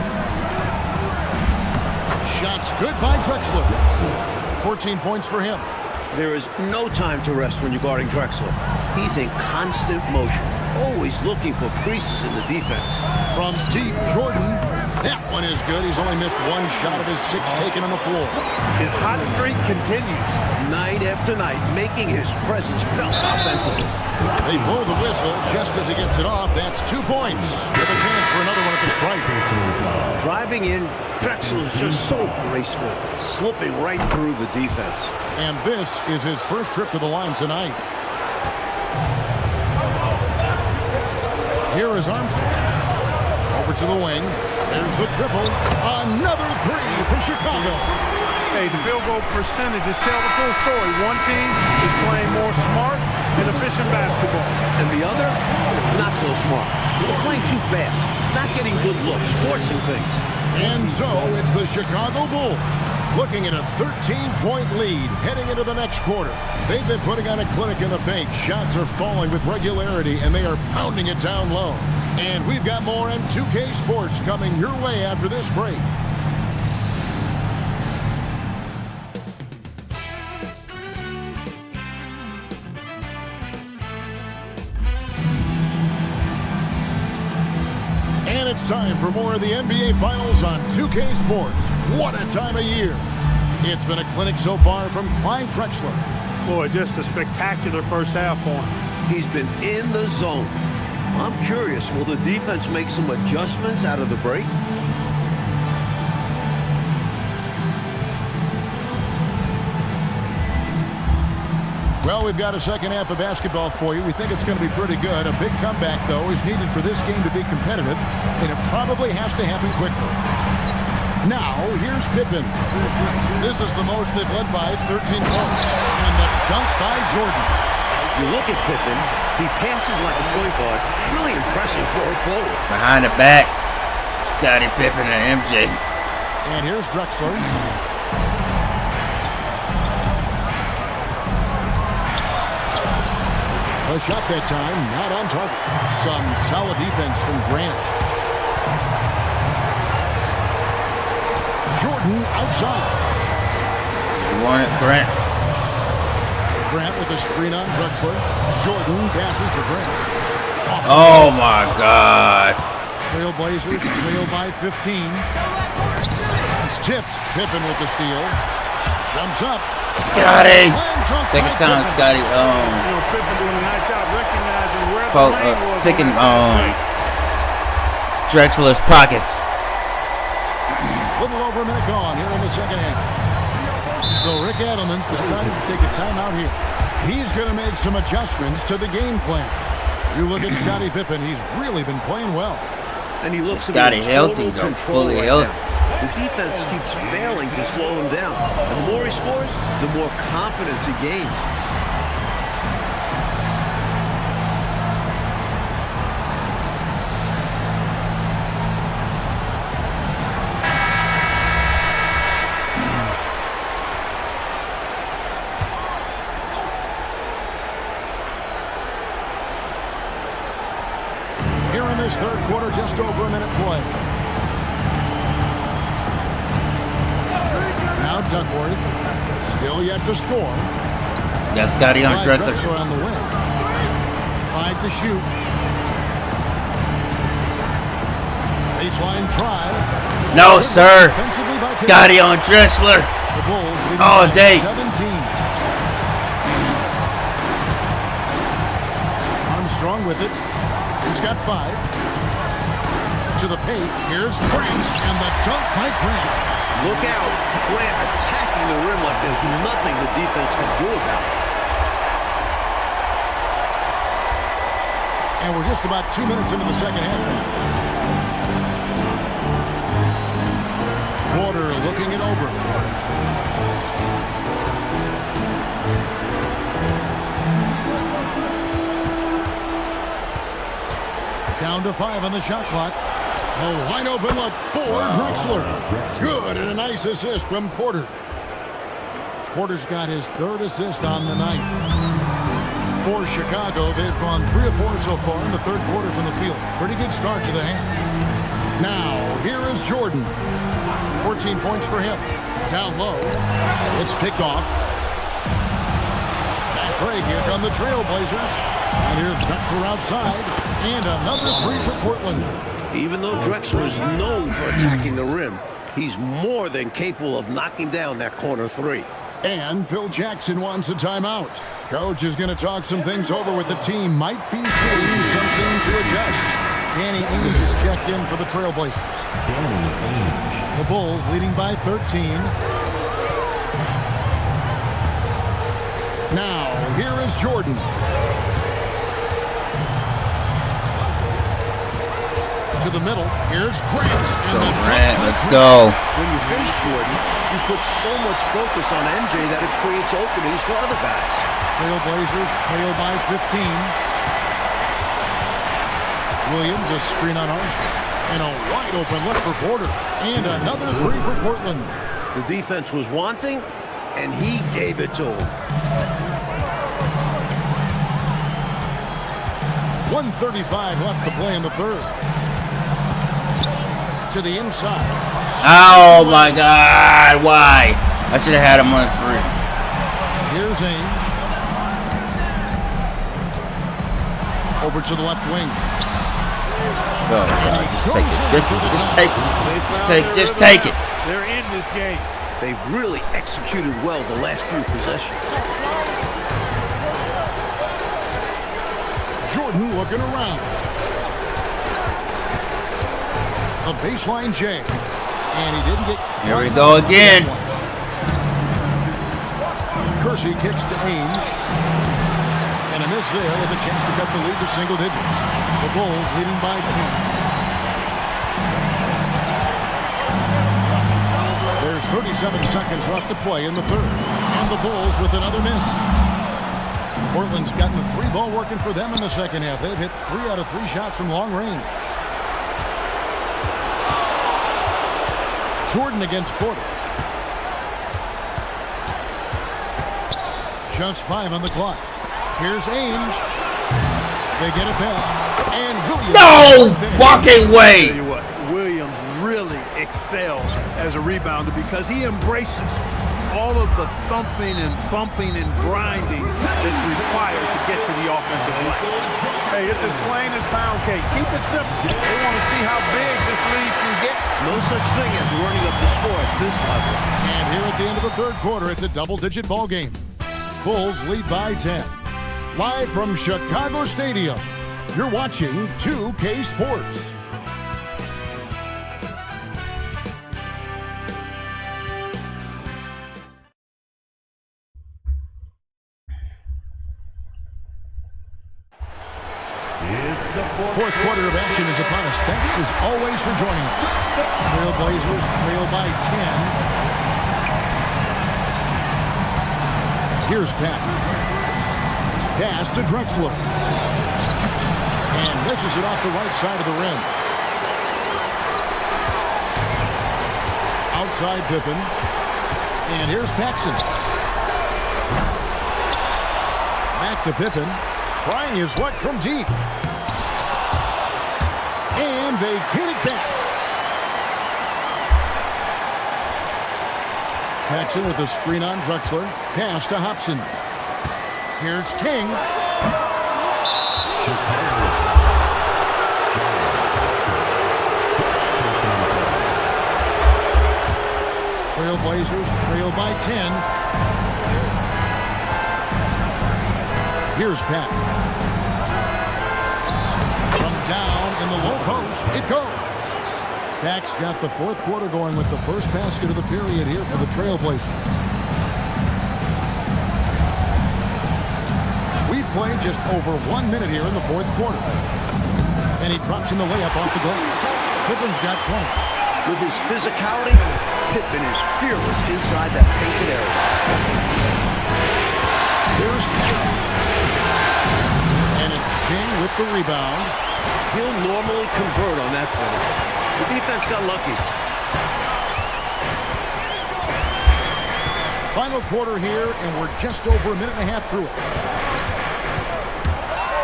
Shots good by Drexler. 14 points for him. There is no time to rest when you're guarding Drexler. He's in constant motion, always looking for creases in the defense. From deep, Jordan. That one is good. He's only missed one shot of his 6 taken on the floor. His hot streak continues. Night after night, making his presence felt offensively. They blow the whistle just as he gets it off. That's 2 points with a chance for another one at the stripe. Driving in, Drexler's just so graceful, slipping right through the defense. And this is his first trip to the line tonight. Here is Armstrong. Over to the wing. There's the triple. Another 3 for Chicago. Hey, the field goal percentages tell the full story. One team is playing more smart and efficient basketball. And the other, not so smart. They're playing too fast, not getting good looks, forcing things. And so it's the Chicago Bulls looking at a 13-point lead heading into the next quarter. They've been putting on a clinic in the paint. Shots are falling with regularity, and they are pounding it down low. And we've got more M2K Sports coming your way after this break. And it's time for more of the NBA Finals on 2K Sports. What a time of year. It's been a clinic so far from Clyde Drexler. Boy, just a spectacular first half for him. He's been in the zone. I'm curious, will the defense make some adjustments out of the break? Well, we've got a second half of basketball for you. We think it's going to be pretty good. A big comeback, though, is needed for this game to be competitive, and it probably has to happen quickly. Now, here's Pippen. This is the most they've led by 13 points. And the dunk by Jordan. You look at Pippen, he passes like a point guard. Really impressive for a forward. Behind the back, Scottie Pippen and MJ. And here's Drexler. A shot that time, not on target. Some solid defense from Grant. Jordan outside. You want it, Grant? Grant with a screen on Drexler. Jordan passes to Grant. Oh my God. Trailblazers trail by 15. It's tipped. Pippen with the steal. Jumps up. Scotty. Second time, Scotty. Pippen doing a nice job recognizing where the lane was. Picking Drexler's pockets. Little over a minute gone here in the second half. So Rick Adelman's decided to take a timeout here. He's going to make some adjustments to the game plan. You look at Scottie Pippen, he's really been playing well. And he looks Scotty healthy, though, fully healthy. The defense keeps failing to slow him down. And the more he scores, the more confidence he gains. Here in this third quarter, just over a minute play. Now Duckworth, still yet to score. Got Scotty on Drexler. Drexler on the wing. 5 to shoot. Baseline try. No, sir. Scotty on Drexler. The Bulls leading All by day. 17. Armstrong with it. He's got 5. To the paint. Here's Grant, and the dunk by Grant. Look out. Grant attacking the rim like there's nothing the defense can do about it. And we're just about 2 minutes into the second half now. Porter looking it over. Down to 5 on the shot clock. A wide open look for Drexler. Good, and a nice assist from Porter. Porter's got his 3rd assist on the night. For Chicago, they've gone 3 of 4 so far in the third quarter from the field. Pretty good start to the half. Now, here is Jordan. 14 points for him. Down low. It's picked off. Fast break. Here come the Trailblazers. And here's Drexler outside. And another 3 for Portland. Even though Drexler is known for attacking the rim, he's more than capable of knocking down that corner three. And Phil Jackson wants a timeout. Coach is going to talk some things over with the team. Might be seeing something to adjust. Danny Ainge is checked in for the Trailblazers. Danny Ainge. The Bulls leading by 13. Now, here is Jordan. To the middle. Here's Grant. Let's go. When you face Jordan, you put so much focus on MJ that it creates openings for other guys. Trailblazers trail by 15. Williams, a screen on Armstrong. And a wide open look for Porter. And another three for Portland. The defense was wanting, and he gave it to him. 1:35 left to play in the third. To the inside. Oh my God! Why? I should have had him on a three. Here's Ainge. Over to the left wing. Go. Just take it. Just take it. They're in this game. They've really executed well the last few possessions. Jordan looking around. A baseline J. And he didn't get... Here we go again. Kersey kicks to Ainge. And a miss there with a chance to cut the lead to single digits. The Bulls leading by 10. There's 37 seconds left to play in the third. And the Bulls with another miss. Portland's gotten the three ball working for them in the second half. They've hit 3 out of 3 shots from long range. Jordan against Porter. Just 5 on the clock. Here's Ainge. They get it back. And Williams. No fucking way. Tell you what, Williams really excels as a rebounder because he embraces all of the thumping and bumping and grinding that's required to get to the offensive line. Hey, it's as plain as pound cake. Keep it simple. They want to see how big this league can get. No such thing as running up the score at this level. And here at the end of the third quarter, it's a double-digit ball game. Bulls lead by 10. Live from Chicago Stadium, you're watching 2K Sports. Fourth quarter of action is upon us. Thanks as always for joining us. Trailblazers trail by 10. Here's Pat. Pass to Drexler. And misses it off the right side of the rim. Outside Pippen. And here's Paxson. Back to Pippen. Trying his luck from deep. And they get it back. Paxson with a screen on Drexler. Pass to Hobson. Here's King. Trailblazers trail by 10. Here's Pat. From down in the low post, it goes. Pax got the fourth quarter going with the first basket of the period here for the Trailblazers. We've played just over 1 minute here in the fourth quarter. And he drops in the layup off the glass. Pippen's got 20. With his physicality, Pippen is fearless inside that painted area. Here's Pippen. And it's King with the rebound. He'll normally convert on that finish. The defense got lucky. Final quarter here, and we're just over a minute and a half through it.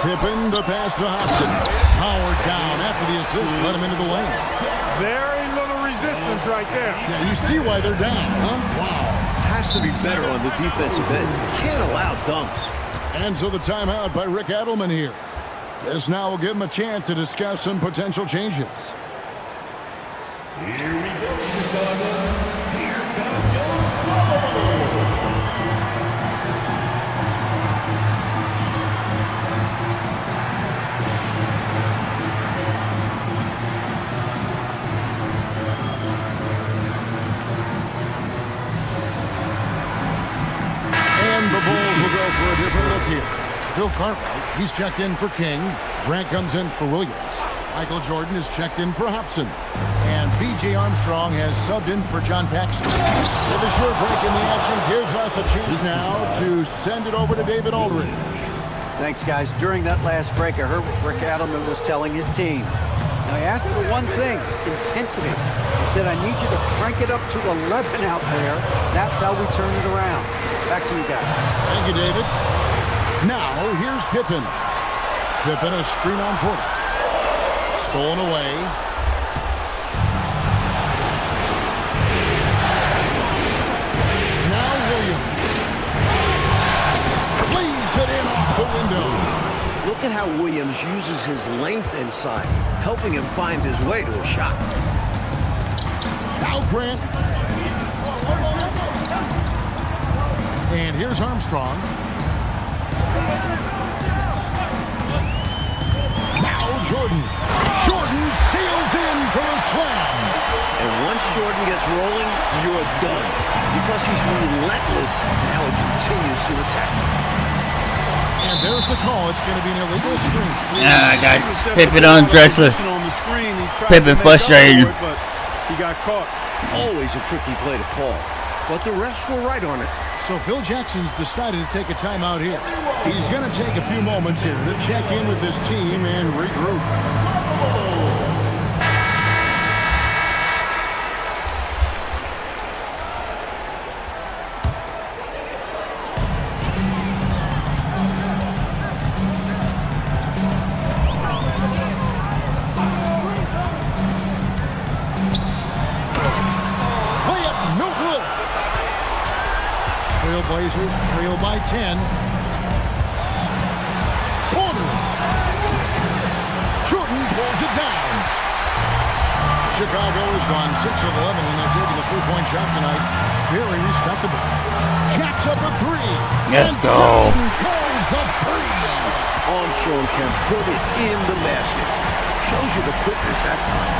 Pippen the pass to Hobson. Howard down after the assist. Let him into the lane. Very little resistance right there. Yeah, you see why they're down, huh? Wow. Has to be better on the defensive end. Can't allow dunks. And so the timeout by Rick Adelman here. This now will give him a chance to discuss some potential changes. Here we go, Chicago. Here comes your ball. And the Bulls will go for a different look here. Bill Cartwright, he's checked in for King. Grant comes in for Williams. Michael Jordan is checked in for Hobson. And B.J. Armstrong has subbed in for John Paxson. With a short break in the action gives us a chance now to send it over to David Aldridge. Thanks, guys. During that last break, I heard what Rick Adelman was telling his team. Now, he asked for one thing, intensity. He said, I need you to crank it up to 11 out there. That's how we turn it around. Back to you guys. Thank you, David. Now, here's Pippen. Pippen, a screen on Porter. Stolen away. Now Williams. Leaves it in off the window. Look at how Williams uses his length inside, helping him find his way to a shot. Now Grant. And here's Armstrong. Now Jordan. Jordan sails in for a slam. And once Jordan gets rolling, you're done. Because he's relentless, now he continues to attack. And there's the call. It's going to be an illegal screen. I got Pippen on Drexler. Pippen frustrated. But he got caught. Always a tricky play to call. But the refs were right on it. So Phil Jackson's decided to take a timeout here. He's going to take a few moments here to check in with his team and regroup. Blazers trail by 10. Porter. Jordan pulls it down. Chicago has gone 6 of 11 when they're taking the three-point shot tonight. Very respectable. Jacks up a three. Let's go. Goes the three. Armstrong can put it in the basket. Shows you the quickness that time.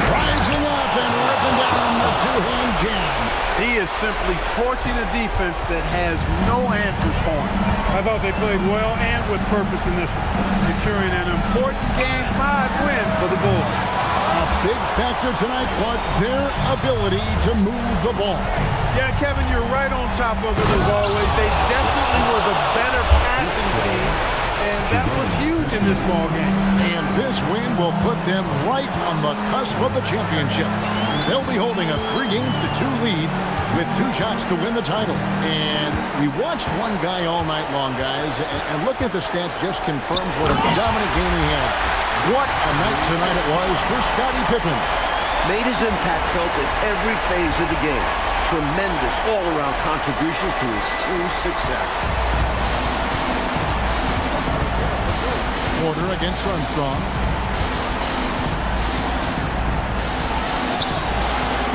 Rising up and ripping down the two-hand jam. He is simply torching a defense that has no answers for him. I thought they played well and with purpose in this one, securing an important Game 5 win for the Bulls. A big factor tonight, Clark, their ability to move the ball. Yeah, Kevin, you're right on top of it as always. They definitely were the better passing team, and that was huge in this ball game. And this win will put them right on the cusp of the championship. They'll be holding a 3-2 lead with 2 shots to win the title. And we watched one guy all night long, guys, and looking at the stats just confirms what a dominant game he had. What a night tonight it was for Scottie Pippen. Made his impact felt in every phase of the game. Tremendous all-around contribution to his team's success. Porter against Armstrong.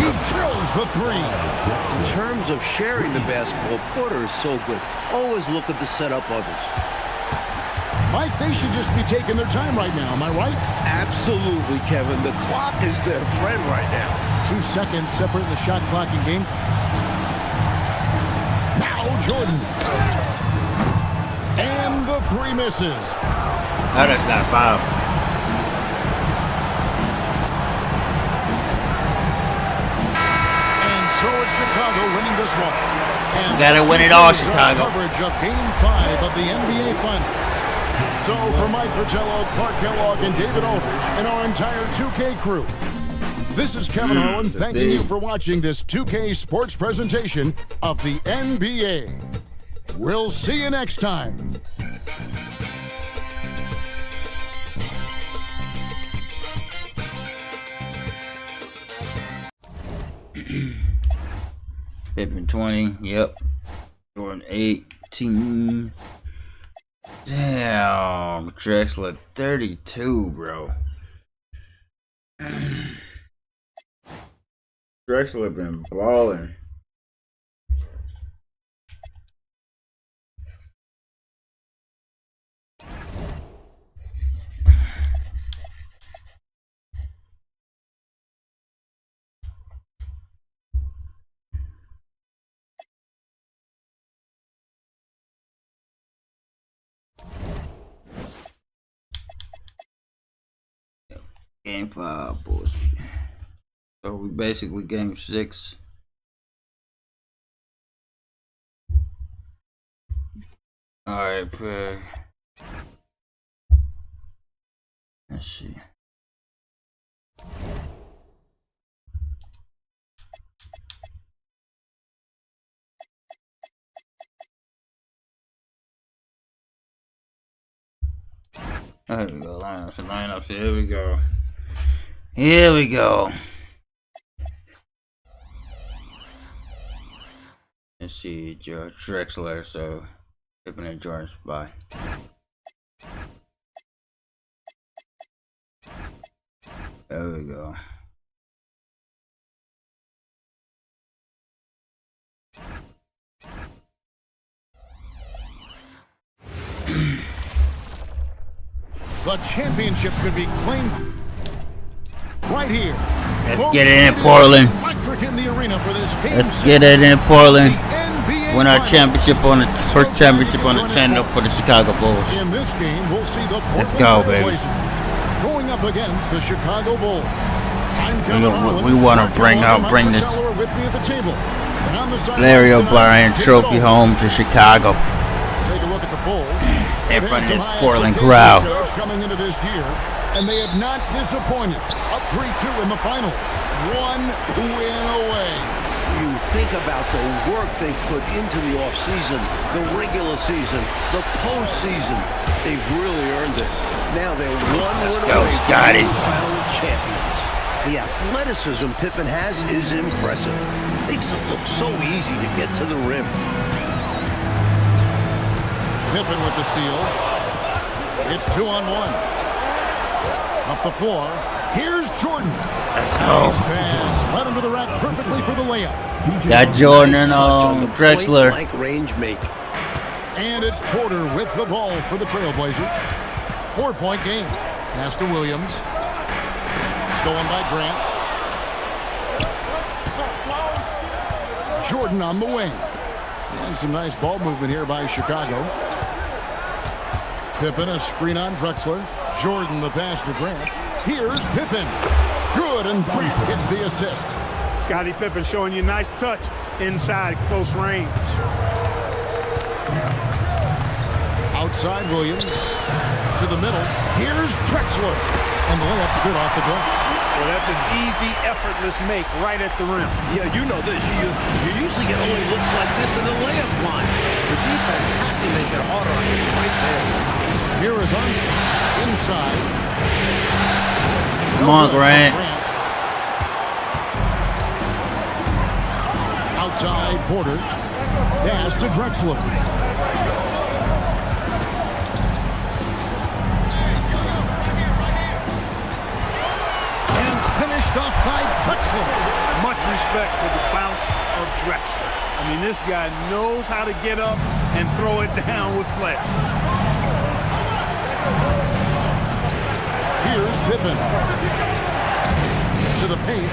He drills the three. In terms of sharing the basketball, Porter is so good. Always looking to set up others. Mike, they should just be taking their time right now, am I right? Absolutely, Kevin. The clock is their friend right now. 2 seconds separating the shot clock and game. Now Jordan. And the 3 misses. Oh, that's not a foul. So it's Chicago winning this one. And gotta win it all, Chicago. Coverage of Game 5 of the NBA Finals. So for Mike Fratello, Clark Kellogg, and David Aldridge, and our entire 2K crew, this is Kevin Harlan thanking you for watching this 2K Sports presentation of the NBA. We'll see you next time. Pippen 20, yep. Jordan 18. Damn, Drexler 32, bro. Drexler been balling. Game 5, boys. So we basically game 6. Alright, let's see. There we go, lineups, here we go. Here we go. Let's see, George Drexler, so Pippen and Jordan spot. There we go. The championship could be claimed right here. Let's get it in Portland. Let's get it in Portland. Win our championship on the first championship on the channel for the Chicago Bulls. In this game, we'll see the Let's go, baby. Going up against the Chicago Bulls. We want to bring this Larry O'Brien trophy home to Chicago. Take a look at the Bulls. In front of this Portland crowd. Coming into this year, and they have not disappointed. Up 3-2 in the final. One win away. You think about the work they put into the offseason, the regular season, the postseason. They've really earned it. Now they're one win away from being crowned champions. The athleticism Pippen has is impressive. Makes it look so easy to get to the rim. Pippen with the steal. It's 2-on-1. Up the floor. Here's Jordan. Let's go. Nice pass. Right under the rack perfectly for the layup. Got Jordan and Drexler. Point-blank range make. And it's Porter with the ball for the Trailblazers. 4-point game. Pass to Williams. Stolen by Grant. Jordan on the wing. And some nice ball movement here by Chicago. Pippen, a screen on Drexler. Jordan, the pass to Grant. Here's Pippen. Good, and Grant gets the assist. Scottie Pippen showing you nice touch inside close range. Outside Williams. To the middle. Here's Drexler. And the layup's good off the glass. Well, that's an easy, effortless make right at the rim. Yeah, you know this. You usually get only looks like this in the layup line. The defense has to make it harder on you right there. Here is Armstrong inside. Come on, Grant. Outside Porter. Pass to Drexler. And finished off by Drexler. Much respect for the bounce of Drexler. I mean, this guy knows how to get up and throw it down with flair. Here's Pippen. To the paint.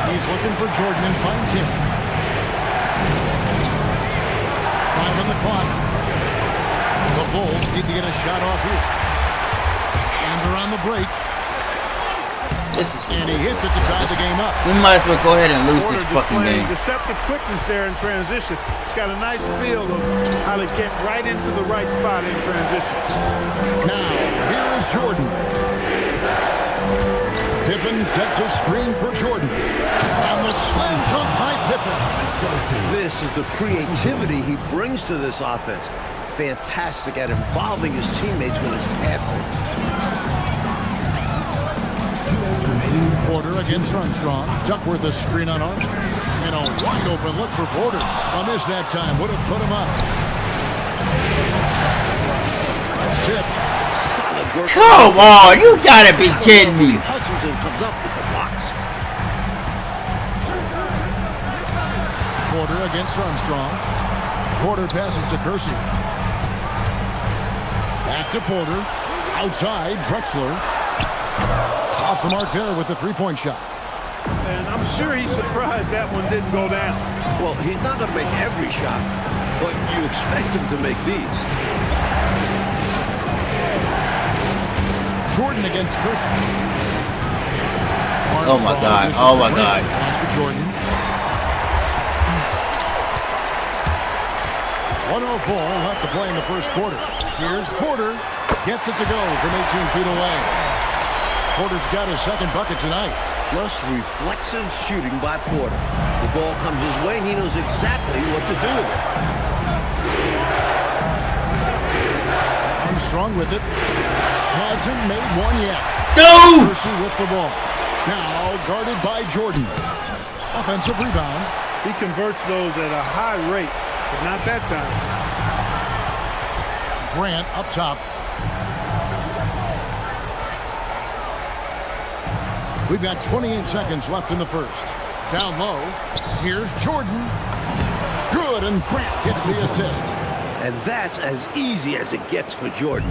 He's looking for Jordan and finds him. 5 on the clock. The Bulls need to get a shot off here. And they're on the break. And he hits it to tie the game up. We might as well go ahead and lose Porter this fucking game. Deceptive quickness there in transition. He's got a nice feel of how to get right into the right spot in transition. Now, here is Jordan. Pippen sets a screen for Jordan. And the slam dunk by Pippen. This is the creativity he brings to this offense. Fantastic at involving his teammates with his passing. Porter against Armstrong. Duckworth a screen on Armstrong. And a wide open look for Porter. A miss that time. Would have put him up. That's tipped. Solid work. Come on, you gotta be kidding me. Hustles and comes up with the box. Porter against Armstrong. Porter passes to Kersey. Back to Porter. Outside, Drexler. Off the mark there with the three-point shot. And I'm sure he's surprised that one didn't go down. Well, he's not going to make every shot, but you expect him to make these. Jordan against Kersey. Oh my God. Oh my God. Pass to Jordan. 1:04 left to play in the first quarter. Here's Porter. Gets it to go from 18 feet away. Porter's got his second bucket tonight. Just reflexive shooting by Porter. The ball comes his way, and he knows exactly what to do with it. Armstrong with it. Hasn't made one yet. Go! Kersey with the ball. Now guarded by Jordan. Offensive rebound. He converts those at a high rate, but not that time. Grant up top. We've got 28 seconds left in the first. Down low. Here's Jordan. Good, and Grant gets the assist. And that's as easy as it gets for Jordan.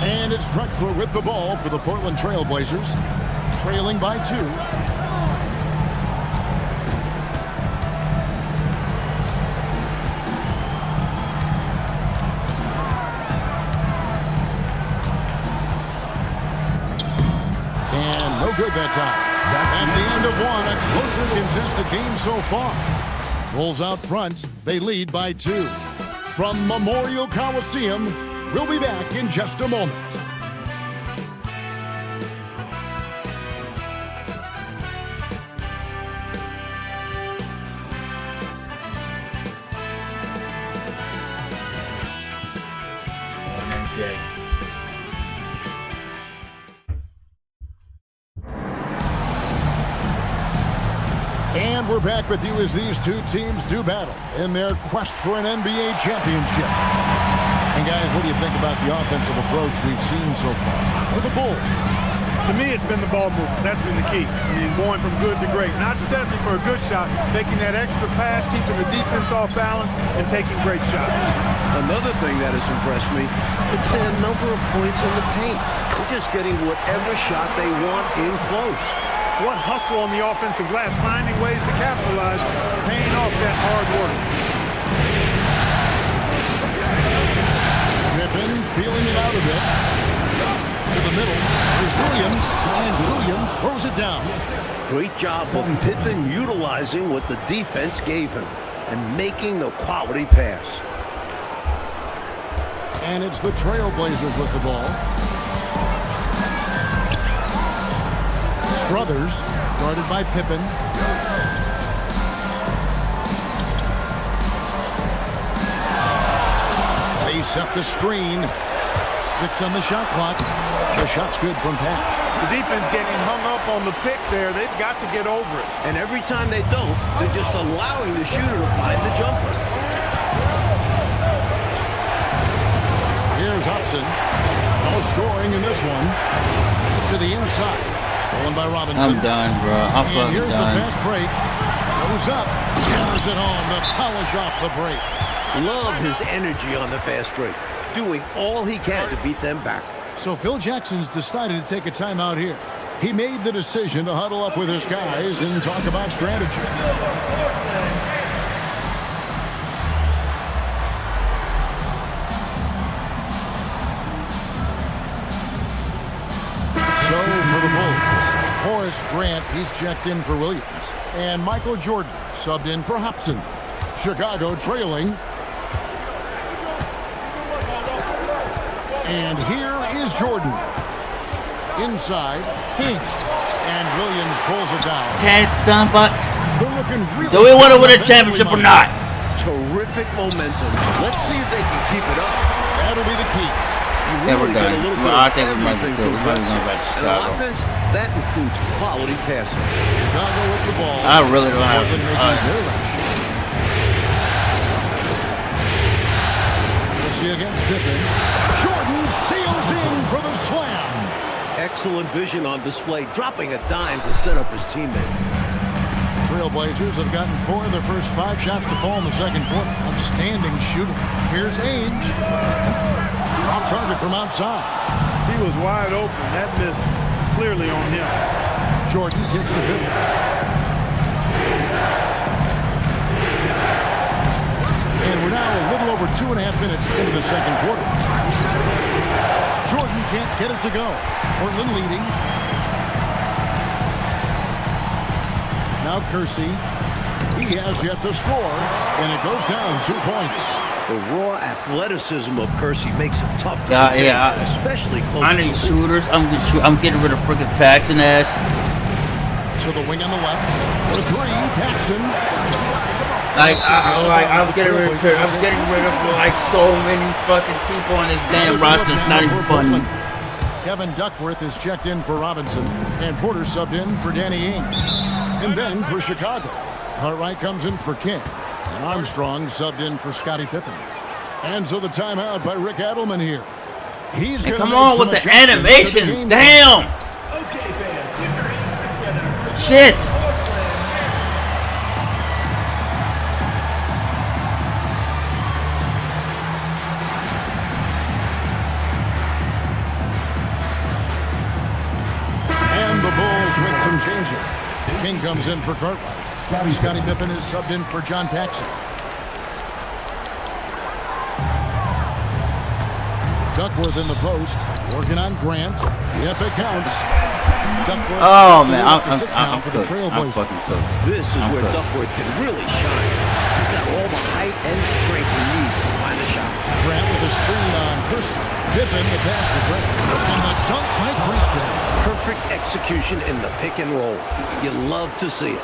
And it's Drexler with the ball for the Portland Trail Blazers. Trailing by 2. And no good that time. At the end of one, a closely contested game so far. Bulls out front. They lead by 2. From Memorial Coliseum, we'll be back in just a moment. And we're back with you as these two teams do battle in their quest for an NBA championship. And guys, what do you think about the offensive approach we've seen so far for the Bulls? To me, it's been the ball movement. That's been the key. I mean, going from good to great. Not settling for a good shot, making that extra pass, keeping the defense off balance, and taking great shots. Another thing that has impressed me, it's their number of points in the paint. They're just getting whatever shot they want in close. What hustle on the offensive glass, finding ways to capitalize, paying off that hard work. Pippen feeling it out a bit. To the middle. There's Williams, and Williams throws it down. Great job of Pippen utilizing what the defense gave him and making the quality pass. And it's the Trailblazers with the ball. Brothers, guarded by Pippen. They set the screen. 6 on the shot clock. The shot's good from Pat. The defense getting hung up on the pick there. They've got to get over it. And every time they don't, they're just allowing the shooter to find the jumper. Here's Hobson. No scoring in this one. To the inside. Stolen by Robinson. I'm done, bro. I'm and fucking here's done. the fast break. Goes up. Hammers it home to polish off the break. Love his energy on the fast break. Doing all he can to beat them back. So Phil Jackson's decided to take a timeout here. He made the decision to huddle up with his guys and talk about strategy. So for the Bulls, Horace Grant, he's checked in for Williams. And Michael Jordan subbed in for Hobson. Chicago trailing. And here is Jordan. Inside, King. And Williams pulls it down. Can somebody? They're looking really Do we want to win a championship or not? Terrific momentum. Let's see if they can keep it up. That'll be the key. Yeah, we're done. Well, I think we might be good. Everything We're probably from going back to And Chicago. offense, that includes quality passing. Chicago with the ball. I really don't have Portland making their last shot. We'll see against Pippen. Jordan seals in for the slam. Excellent vision on display, dropping a dime to set up his teammate. Trailblazers have gotten 4 of their first 5 shots to fall in the second quarter. Outstanding shooting. Here's Ainge. Off target from outside. He was wide open. That missed clearly on him. Jordan gets the pivot. And we're now a little over 2.5 minutes into the second quarter. Jordan can't get it to go. Portland leading. Now Kersey. He has yet to score, and it goes down 2 points. The raw athleticism of Kersey makes him tough to contain, especially close. I need shooters. I'm getting rid of freaking Paxson ass. To the wing on the left. For 3, Paxson. I'm getting rid of like so many fucking people on this damn roster. It's not even funny. Kevin Duckworth is checked in for Robinson, and Porter subbed in for Danny Ainge. And then for Chicago, Cartwright comes in for King, and Armstrong subbed in for Scottie Pippen. And so the timeout by Rick Adelman here. He's hey, come on with the animations, damn! Shit! And the Bulls with some changes. King comes in for Cartwright. Scottie Pippen is subbed in for John Paxson. Duckworth in the post, working on Grant. Yep, it counts. Duckworth. Oh man, I'm for the Trailblazers. I'm fucking soaked. This is where Duckworth can really shine. He's got all the height and strength he needs to find a shot. Grant with a screen on Kersey. Pippen the pass to Grant. And the dunk by Grant. Perfect execution in the pick and roll. You love to see it.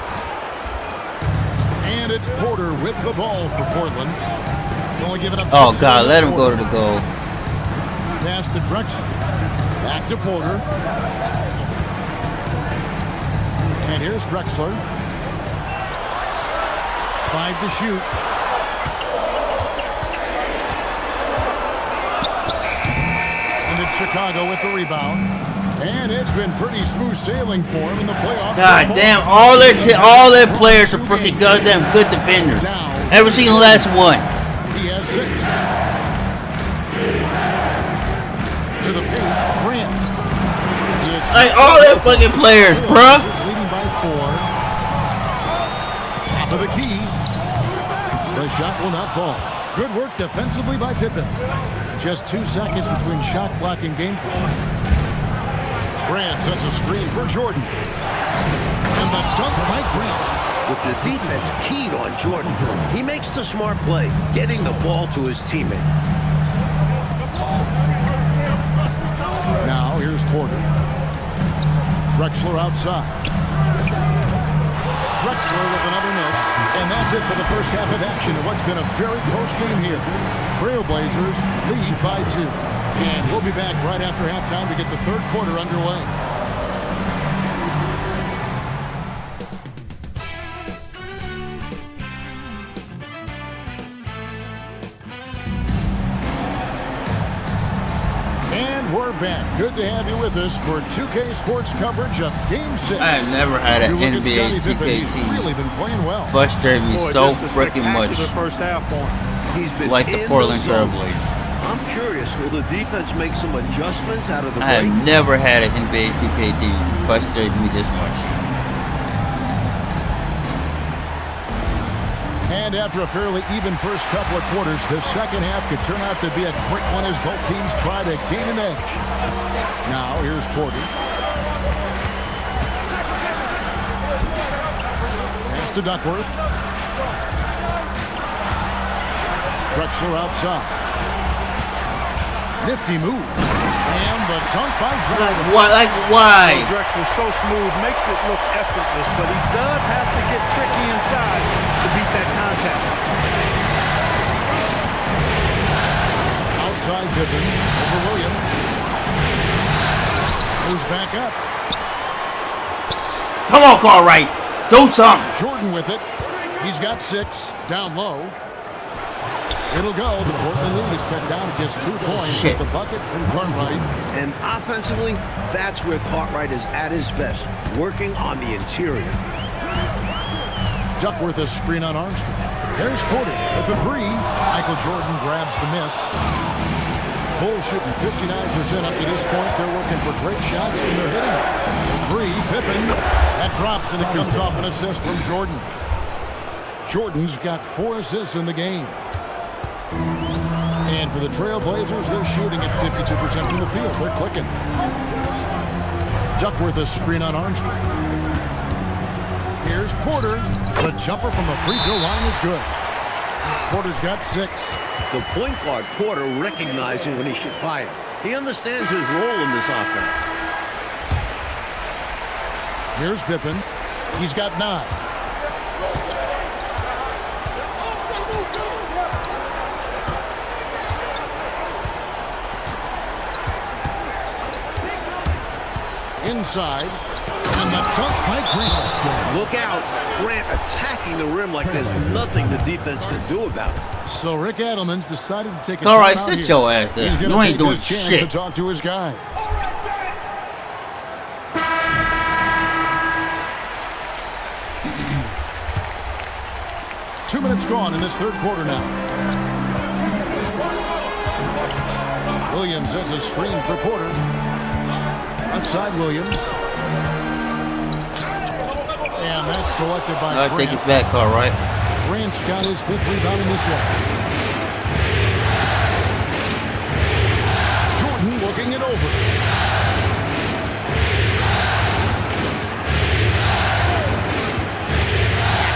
And it's Porter with the ball for Portland. Only giving up. Oh God, let him go to the goal. Pass to Drexler. Back to Porter. And here's Drexler. 5 to shoot. And it's Chicago with the rebound. And it's been pretty smooth sailing for him in the playoffs. God damn, all their players are freaking goddamn good defenders. Every single last one. He has 6. To the paint, Grant. Like all their fucking players, bruh. Leading by 4. Top of the key. The shot will not fall. Good work defensively by Pippen. Just 2 seconds between shot clock and game clock. Grant sets a screen for Jordan. And the dunk by Grant. With the defense keyed on Jordan, he makes the smart play, getting the ball to his teammate. Now here's Porter. Drexler outside. Drexler with another miss. And that's it for the first half of action in what's been a very close game here. Trailblazers lead by 2. And we'll be back right after halftime to get the third quarter underway. And we're back. Good to have you with us for 2K Sports coverage of Game 6. I have never had an NBA 2K team really been playing well. frustrate me so freaking much. First half for him. He's been Like the Portland Trailblazers. I'm curious, will the defense make some adjustments out of the I break? have never had an NBA 2K team frustrate me this much. And after a fairly even first couple of quarters, the second half could turn out to be a quick one as both teams try to gain an edge. Now, here's Porter. Pass to Duckworth. Drexler outside. Nifty move. And the dunk by Drexler. Like why? Drexler so smooth, makes it look effortless, but he does have to get tricky inside to beat that contact. Outside Pippen over Williams. Moves back up. Come on, Cartwright. Do something. Jordan with it. He's got 6 down low. It'll go. The Portland lead is cut down to just 2 points. Shit. With the bucket from Cartwright. And offensively, that's where Cartwright is at his best, working on the interior. Duckworth a screen on Armstrong. There's Porter at the three. Michael Jordan grabs the miss. Bulls shooting 59% up to this point. They're working for great shots, and they're hitting it. The three, Pippen. That drops, and it comes off an assist from Jordan. Jordan's got 4 assists in the game. And for the Trailblazers, they're shooting at 52% from the field. They're clicking. Duckworth a screen on Armstrong. Here's Porter. The jumper from the free throw line is good. Porter's got 6. The point guard, Porter, recognizing when he should fire. He understands his role in this offense. Here's Pippen. He's got 9. Inside, and the dunk by Grant. Look out. Grant attacking the rim like there's nothing the defense can do about it. So Rick Adelman's decided to take a All right, timeout sit here. your ass there. He's You gonna ain't take doing his chance shit. to talk to his guys. Two minutes gone in this third quarter now. Williams sets a screen for Porter. Left side, Williams. And that's collected by I'll Grant. take it back, Cartwright. Grant's got his 5th rebound in this one. Jordan looking it over.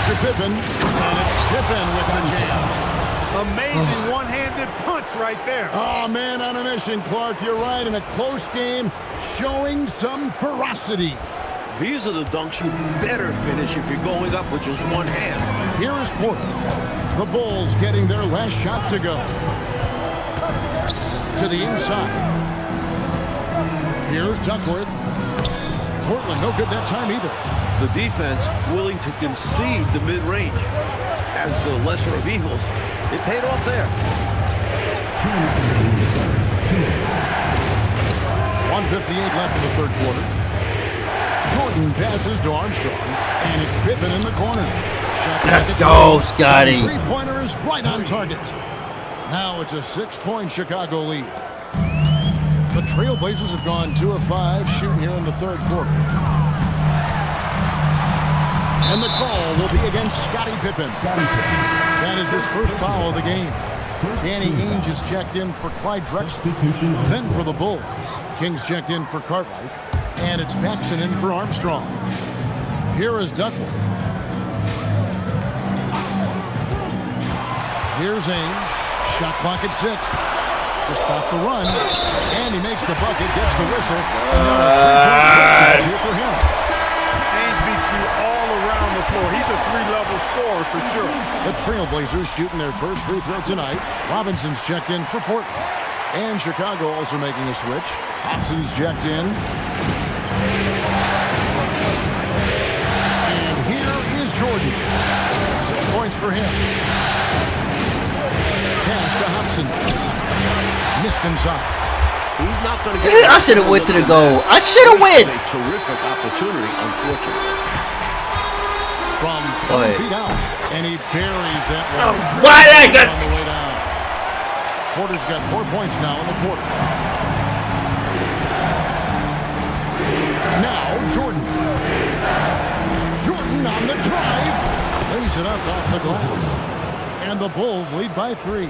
To Pippen, and it's Pippen with the jam. Amazing one-handed punch right there. Oh, man on a mission, Clark. You're right. In a close game, showing some ferocity. These are the dunks you better finish if you're going up with just one hand. Here is Porter. The Bulls getting their last shot to go. To the inside. Here's Duckworth. Portland, no good that time either. The defense willing to concede the mid-range. As the lesser of evils, it paid off there. 1:58 left in the third quarter. Jordan passes to Armstrong, and it's Pippen in the corner. Let's go, Scotty. Three-pointer is right on target. Now it's a 6-point Chicago lead. The Trailblazers have gone 2 of 5 shooting here in the third quarter. And the call will be against Scottie Pippen. That is his first foul of the game. Danny Ainge is checked in for Clyde Drexler. Then for the Bulls, Kings checked in for Cartwright. And it's Paxson in for Armstrong. Here is Duckworth. Here's Ainge. Shot clock at 6. To stop the run. And he makes the bucket, gets the whistle. And here for him. Ainge beats you all around the floor. He's a 3-level scorer for sure. The Trailblazers shooting their first free throw tonight. Robinson's checked in for Portland. And Chicago also making a switch. Hobson's checked in. And here is Jordan. 6 points for him. Pass to Hobson. Missed inside. He's not going to get. I should have went to the goal. I should have went. A terrific opportunity, unfortunately. From 20 feet out. And he buries that one. Why I got On the way down. Porter's got 4 points now in the quarter. Now Jordan. Jordan on the drive. Lays it up off the glass. And the Bulls lead by 3.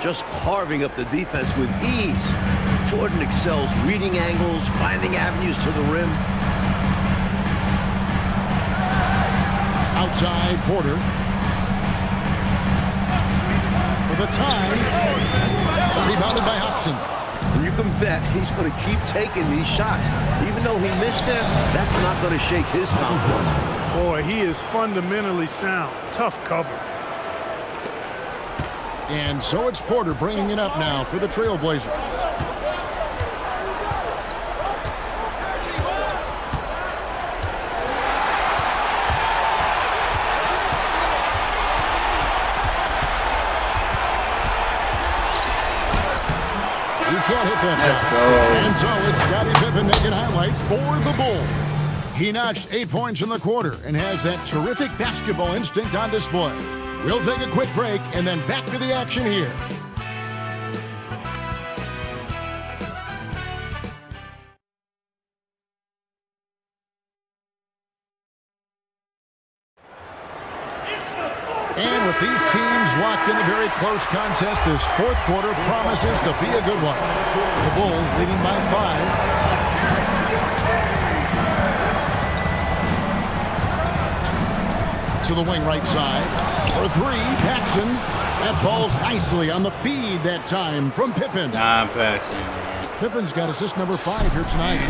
Just carving up the defense with ease. Jordan excels reading angles, finding avenues to the rim. Outside Porter. For the tie. Rebounded by Hobson. And you can bet he's going to keep taking these shots. Even though he missed them, that's not going to shake his confidence. Boy, he is fundamentally sound. Tough cover. And so it's Porter bringing it up now for the Trailblazers. You can't hit that. Let's go. And so it's Scottie Pippen making highlights for the Bulls. He notched 8 points in the quarter and has that terrific basketball instinct on display. We'll take a quick break and then back to the action here. And with these teams locked in a very close contest, this fourth quarter promises to be a good one. The Bulls leading by 5. To the wing right side. For three, Paxson. That falls nicely on the feed that time from Pippen. Nah, Paxson, man. Pippen's got assist number 5 here tonight.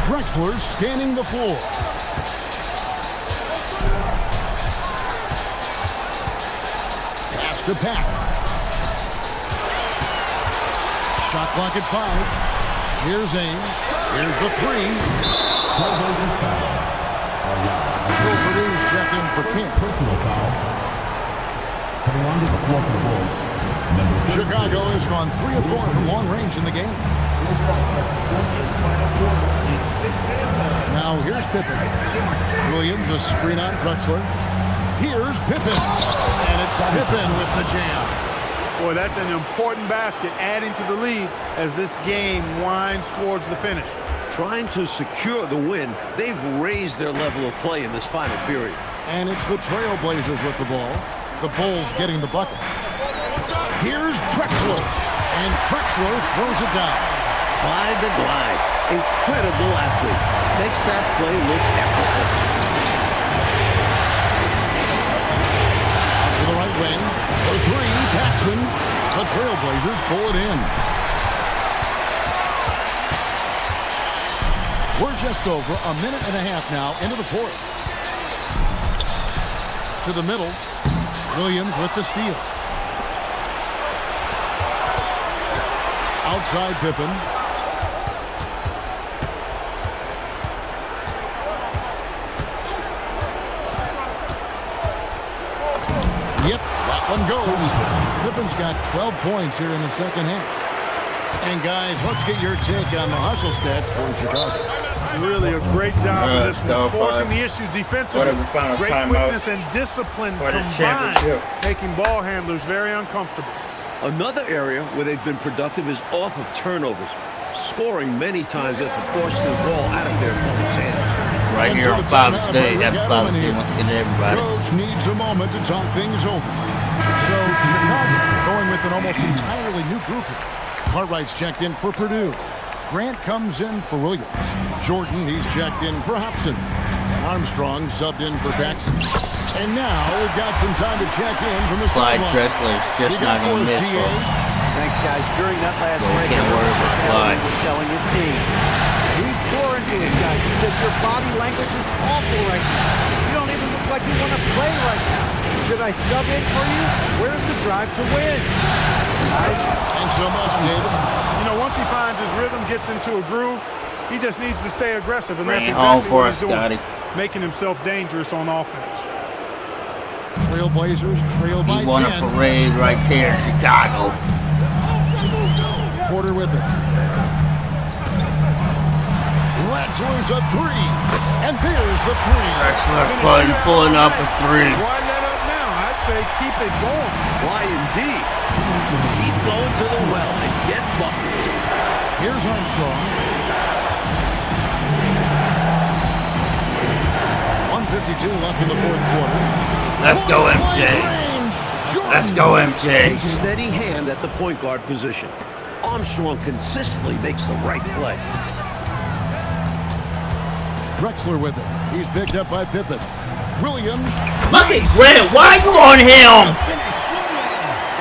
Drexler scanning the floor. To Pack. Shot clock at 5. Here's Ames. Here's the 3. Bill Purdue's check in for King. Personal foul. Coming onto the floor for the Bulls. Chicago has gone 3 of 4 from long range in the game. Now here's Pippen. Williams a screen on Drexler. Here's Pippen, and it's Pippen with the jam. Boy, that's an important basket, adding to the lead as this game winds towards the finish. Trying to secure the win, they've raised their level of play in this final period. And it's the Trailblazers with the ball. The Bulls getting the bucket. Here's Drexler, and Drexler throws it down. Clyde the Glide, incredible athlete, makes that play look effortless. To the right wing, for 3, Paxson. The Trailblazers pull it in. We're just over a minute and a half now into the fourth. To the middle, Williams with the steal. Outside Pippen. Yep, that one goes. Pippen's got 12 points here in the second half. And guys, let's get your take on the hustle stats for Chicago. Really a great job of this one, forcing the issues defensively. Great quickness and discipline combined, making ball handlers very uncomfortable. Another area where they've been productive is off of turnovers, scoring many times as they force the ball out of their opponent's hands. Right here on Father's Day. Happy Father's Day once again to everybody. Coach needs a moment to talk things over. So Chicago going with an almost entirely new group here. Cartwright's checked in for Purdue. Grant comes in for Williams. Jordan, he's checked in for Hobson. And Armstrong subbed in for Paxson. And now we've got some time to check in from the Clyde sideline. Drexler is just not going to miss, folks. Thanks, guys. During that last break, can't worry about Clyde. was telling his team, he pour into his guys. He said, your body language is awful right now. You don't even look like you want to play right now. Should I sub in for you? Where's the drive to win? Guys, Thanks so much, David. You know, once he finds his rhythm, gets into a groove, he just needs to stay aggressive, and that's Bring it home exactly for what us, he's doing, Scotty. making himself dangerous on offense. Trailblazers trail by He won 10. a parade right there in Chicago. Porter with it. Drexler's a 3. And there's the 3. Drexler pulling up a 3. Why let up now? I say keep it going. Why indeed? Keep going to the well and get buckets. Here's Armstrong. 1:52 left in the fourth quarter. Let's go, MJ. Let's go, MJ. A steady hand at the point guard position. Armstrong consistently makes the right play. Drexler with it. He's picked up by Pippen. Williams. Look at Grant. Why are you on him?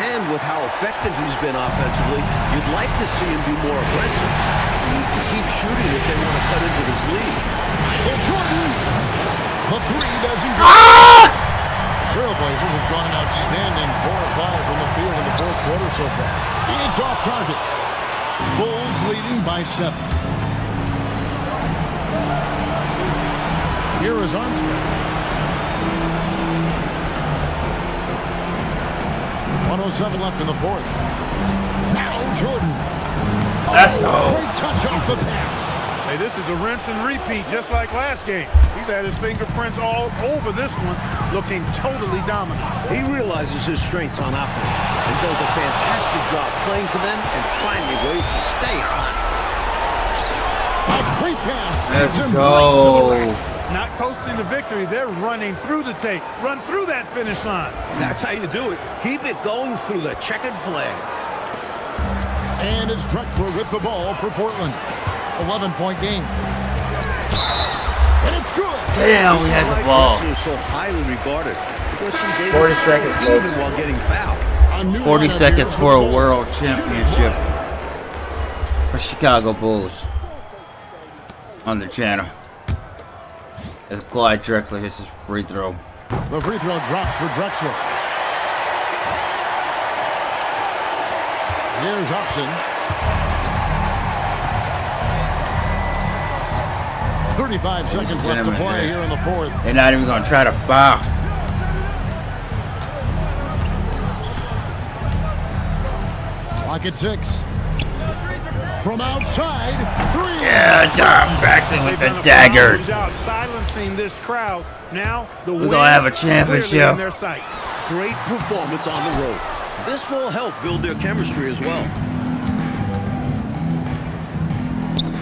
And with how effective he's been offensively, you'd like to see him be more aggressive. He needs to keep shooting if they want to cut into this lead. Michael Jordan. The 3 doesn't go. The Trailblazers have gone an outstanding 4 of 5 from the field in the fourth quarter so far. It's off target. Bulls leading by 7. Here is Armstrong. 1:07 left in the fourth. Now Jordan. Let's go. Great touch off the pass. Hey, this is a rinse and repeat, just like last game. He's had his fingerprints all over this one, looking totally dominant. He realizes his strengths on offense and does a fantastic job playing to them and finding ways to stay hot. A great pass. Let's Sends him go. right to the rack. Not coasting to victory, they're running through the tape. Run through that finish line. That's how you do it. Keep it going through the checkered flag. And it's Drexler with the ball for Portland. 11-point game. And it's good. Damn, we had the ball. Drexler is so highly regarded because he's able 40 to seconds, score even folks. while getting fouled. A new 40 lineup seconds here for a the ball. world championship for Chicago Bulls on the channel. As Clyde Drexler hits his free throw. The free throw drops for Drexler. Here's Upson. 35 seconds left to play here in the fourth. They're not even going to try to foul. Clock at 6. From outside, 3. Yeah, John Braxton with They've the done a dagger. phenomenal job silencing this crowd. Now the We're win gonna have a clearly championship. in their sights. Great performance on the road. This will help build their chemistry as well.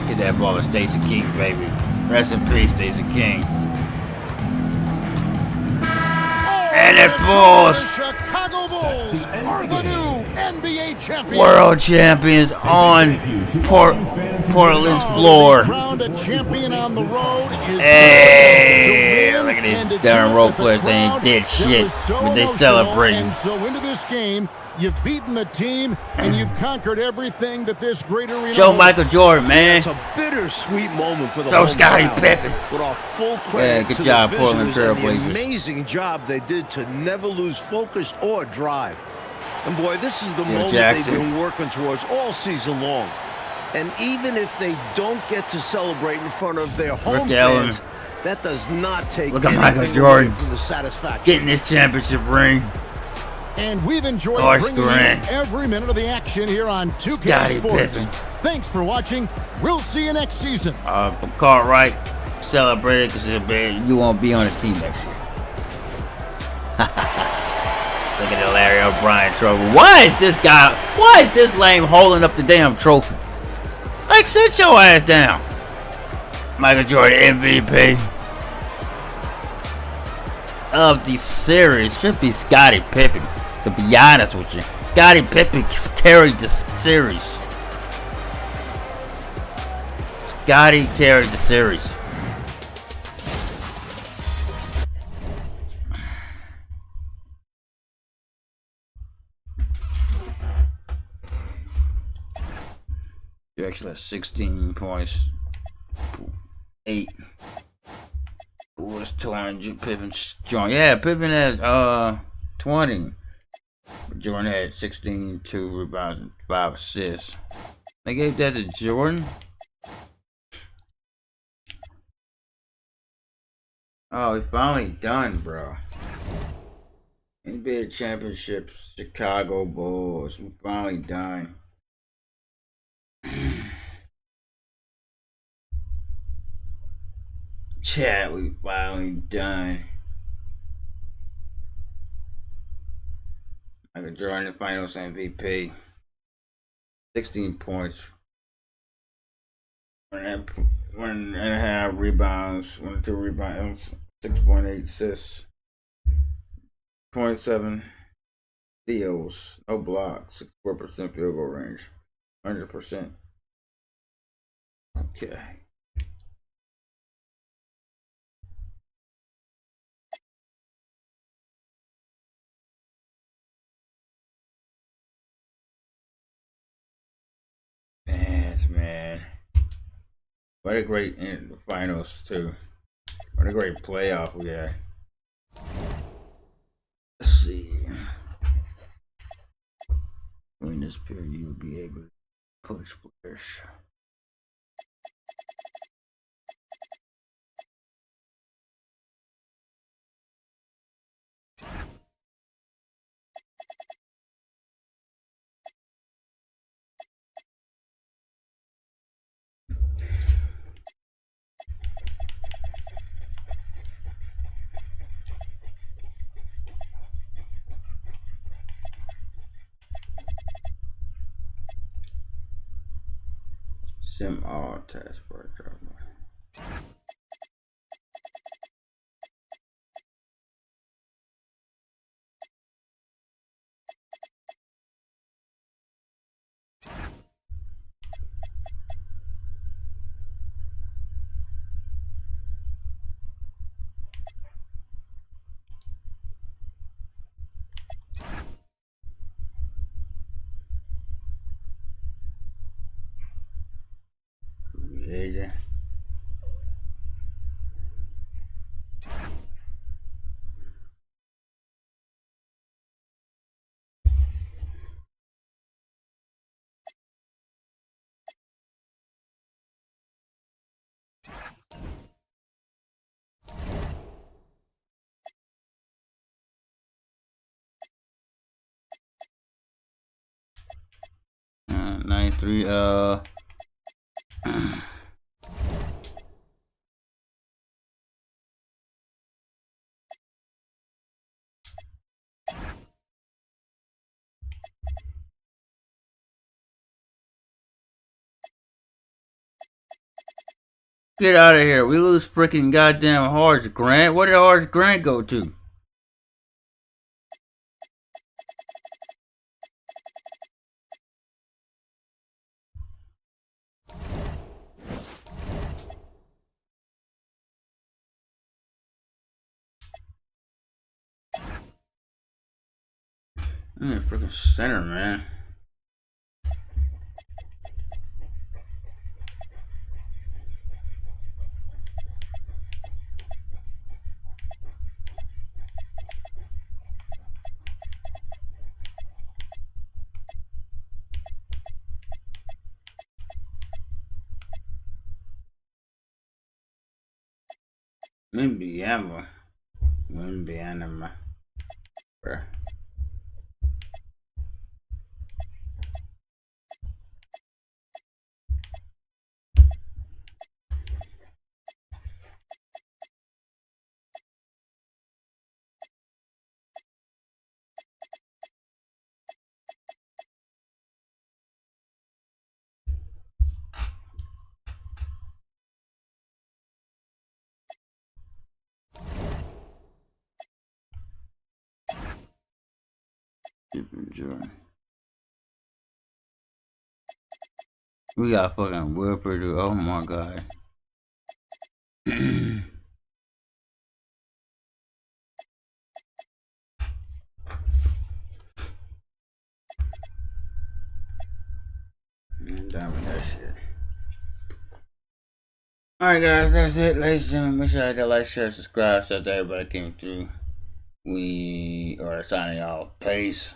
Get that ball to Stacey King, baby. Rest in peace, Stacey King. And it falls. The Chicago Bulls are the new NBA champions. World champions on Portland's floor. Crowned a champion on the road is Hey, to win look at these and to darn do it role with the players. They ain't crowd did that shit, was so but they emotional. celebrating. And so into this game, you've beaten the team and you've conquered everything that this great arena Show holds. Michael Jordan, man. It's a bittersweet moment for the Throw home Scottie crowd. Pippen. With our full Yeah, credit good to job, the Portland visitors and the Trailblazers. amazing job they did to never lose focus or drive. And boy, this is the Yeah, moment Jackson. they've been working towards all season long. And even if they don't get to celebrate in front of their home Rick Allen. fans, that does not take Look at anything Michael away Jordan. from the satisfaction. Getting this championship ring. And we've enjoyed North bringing Grant. you every minute of the action here on 2K Scottie Sports. Pippen. Thanks for watching. We'll see you next season. Cartwright celebrated because you won't be on the team next year. Look at the Larry O'Brien trophy. Why is this lame holding up the damn trophy? Like, sit your ass down. Michael Jordan MVP of the series should be Scottie Pippen. To be honest with you, Scottie Pippen carried the series. Scottie carried the series. You actually had 16 points. 8. Who was 200? Pippen joined. Yeah, Pippen had 20. Jordan had 16, 2 rebounds, and 5 assists. They gave that to Jordan. Oh, he finally done, bro. NBA championships, Chicago Bulls. We finally done. Chat, we finally done. Michael Jordan, the Finals MVP. 16 points. 1.5 rebounds. 1 2 rebounds. 6.8 assists. 0.7 steals. No blocks. 64% field goal range. 100%. Okay. Man. What a great in the finals too. What a great playoff we had. Let's see. During this period, you'll be able to push players. Sim all task bar drop. AJ. Uh, 93. Get out of here. We lose freaking goddamn Horace Grant. Where did Horace Grant go to? I'm in the freaking center, man. Maybe Anima. Bruh. We got fucking Will Purdue. Oh my god. I'm done with that shit. Alright guys, that's it, ladies and gentlemen. Make sure you hit that like, share, subscribe. Shout out to everybody that came through. We are signing off. Peace.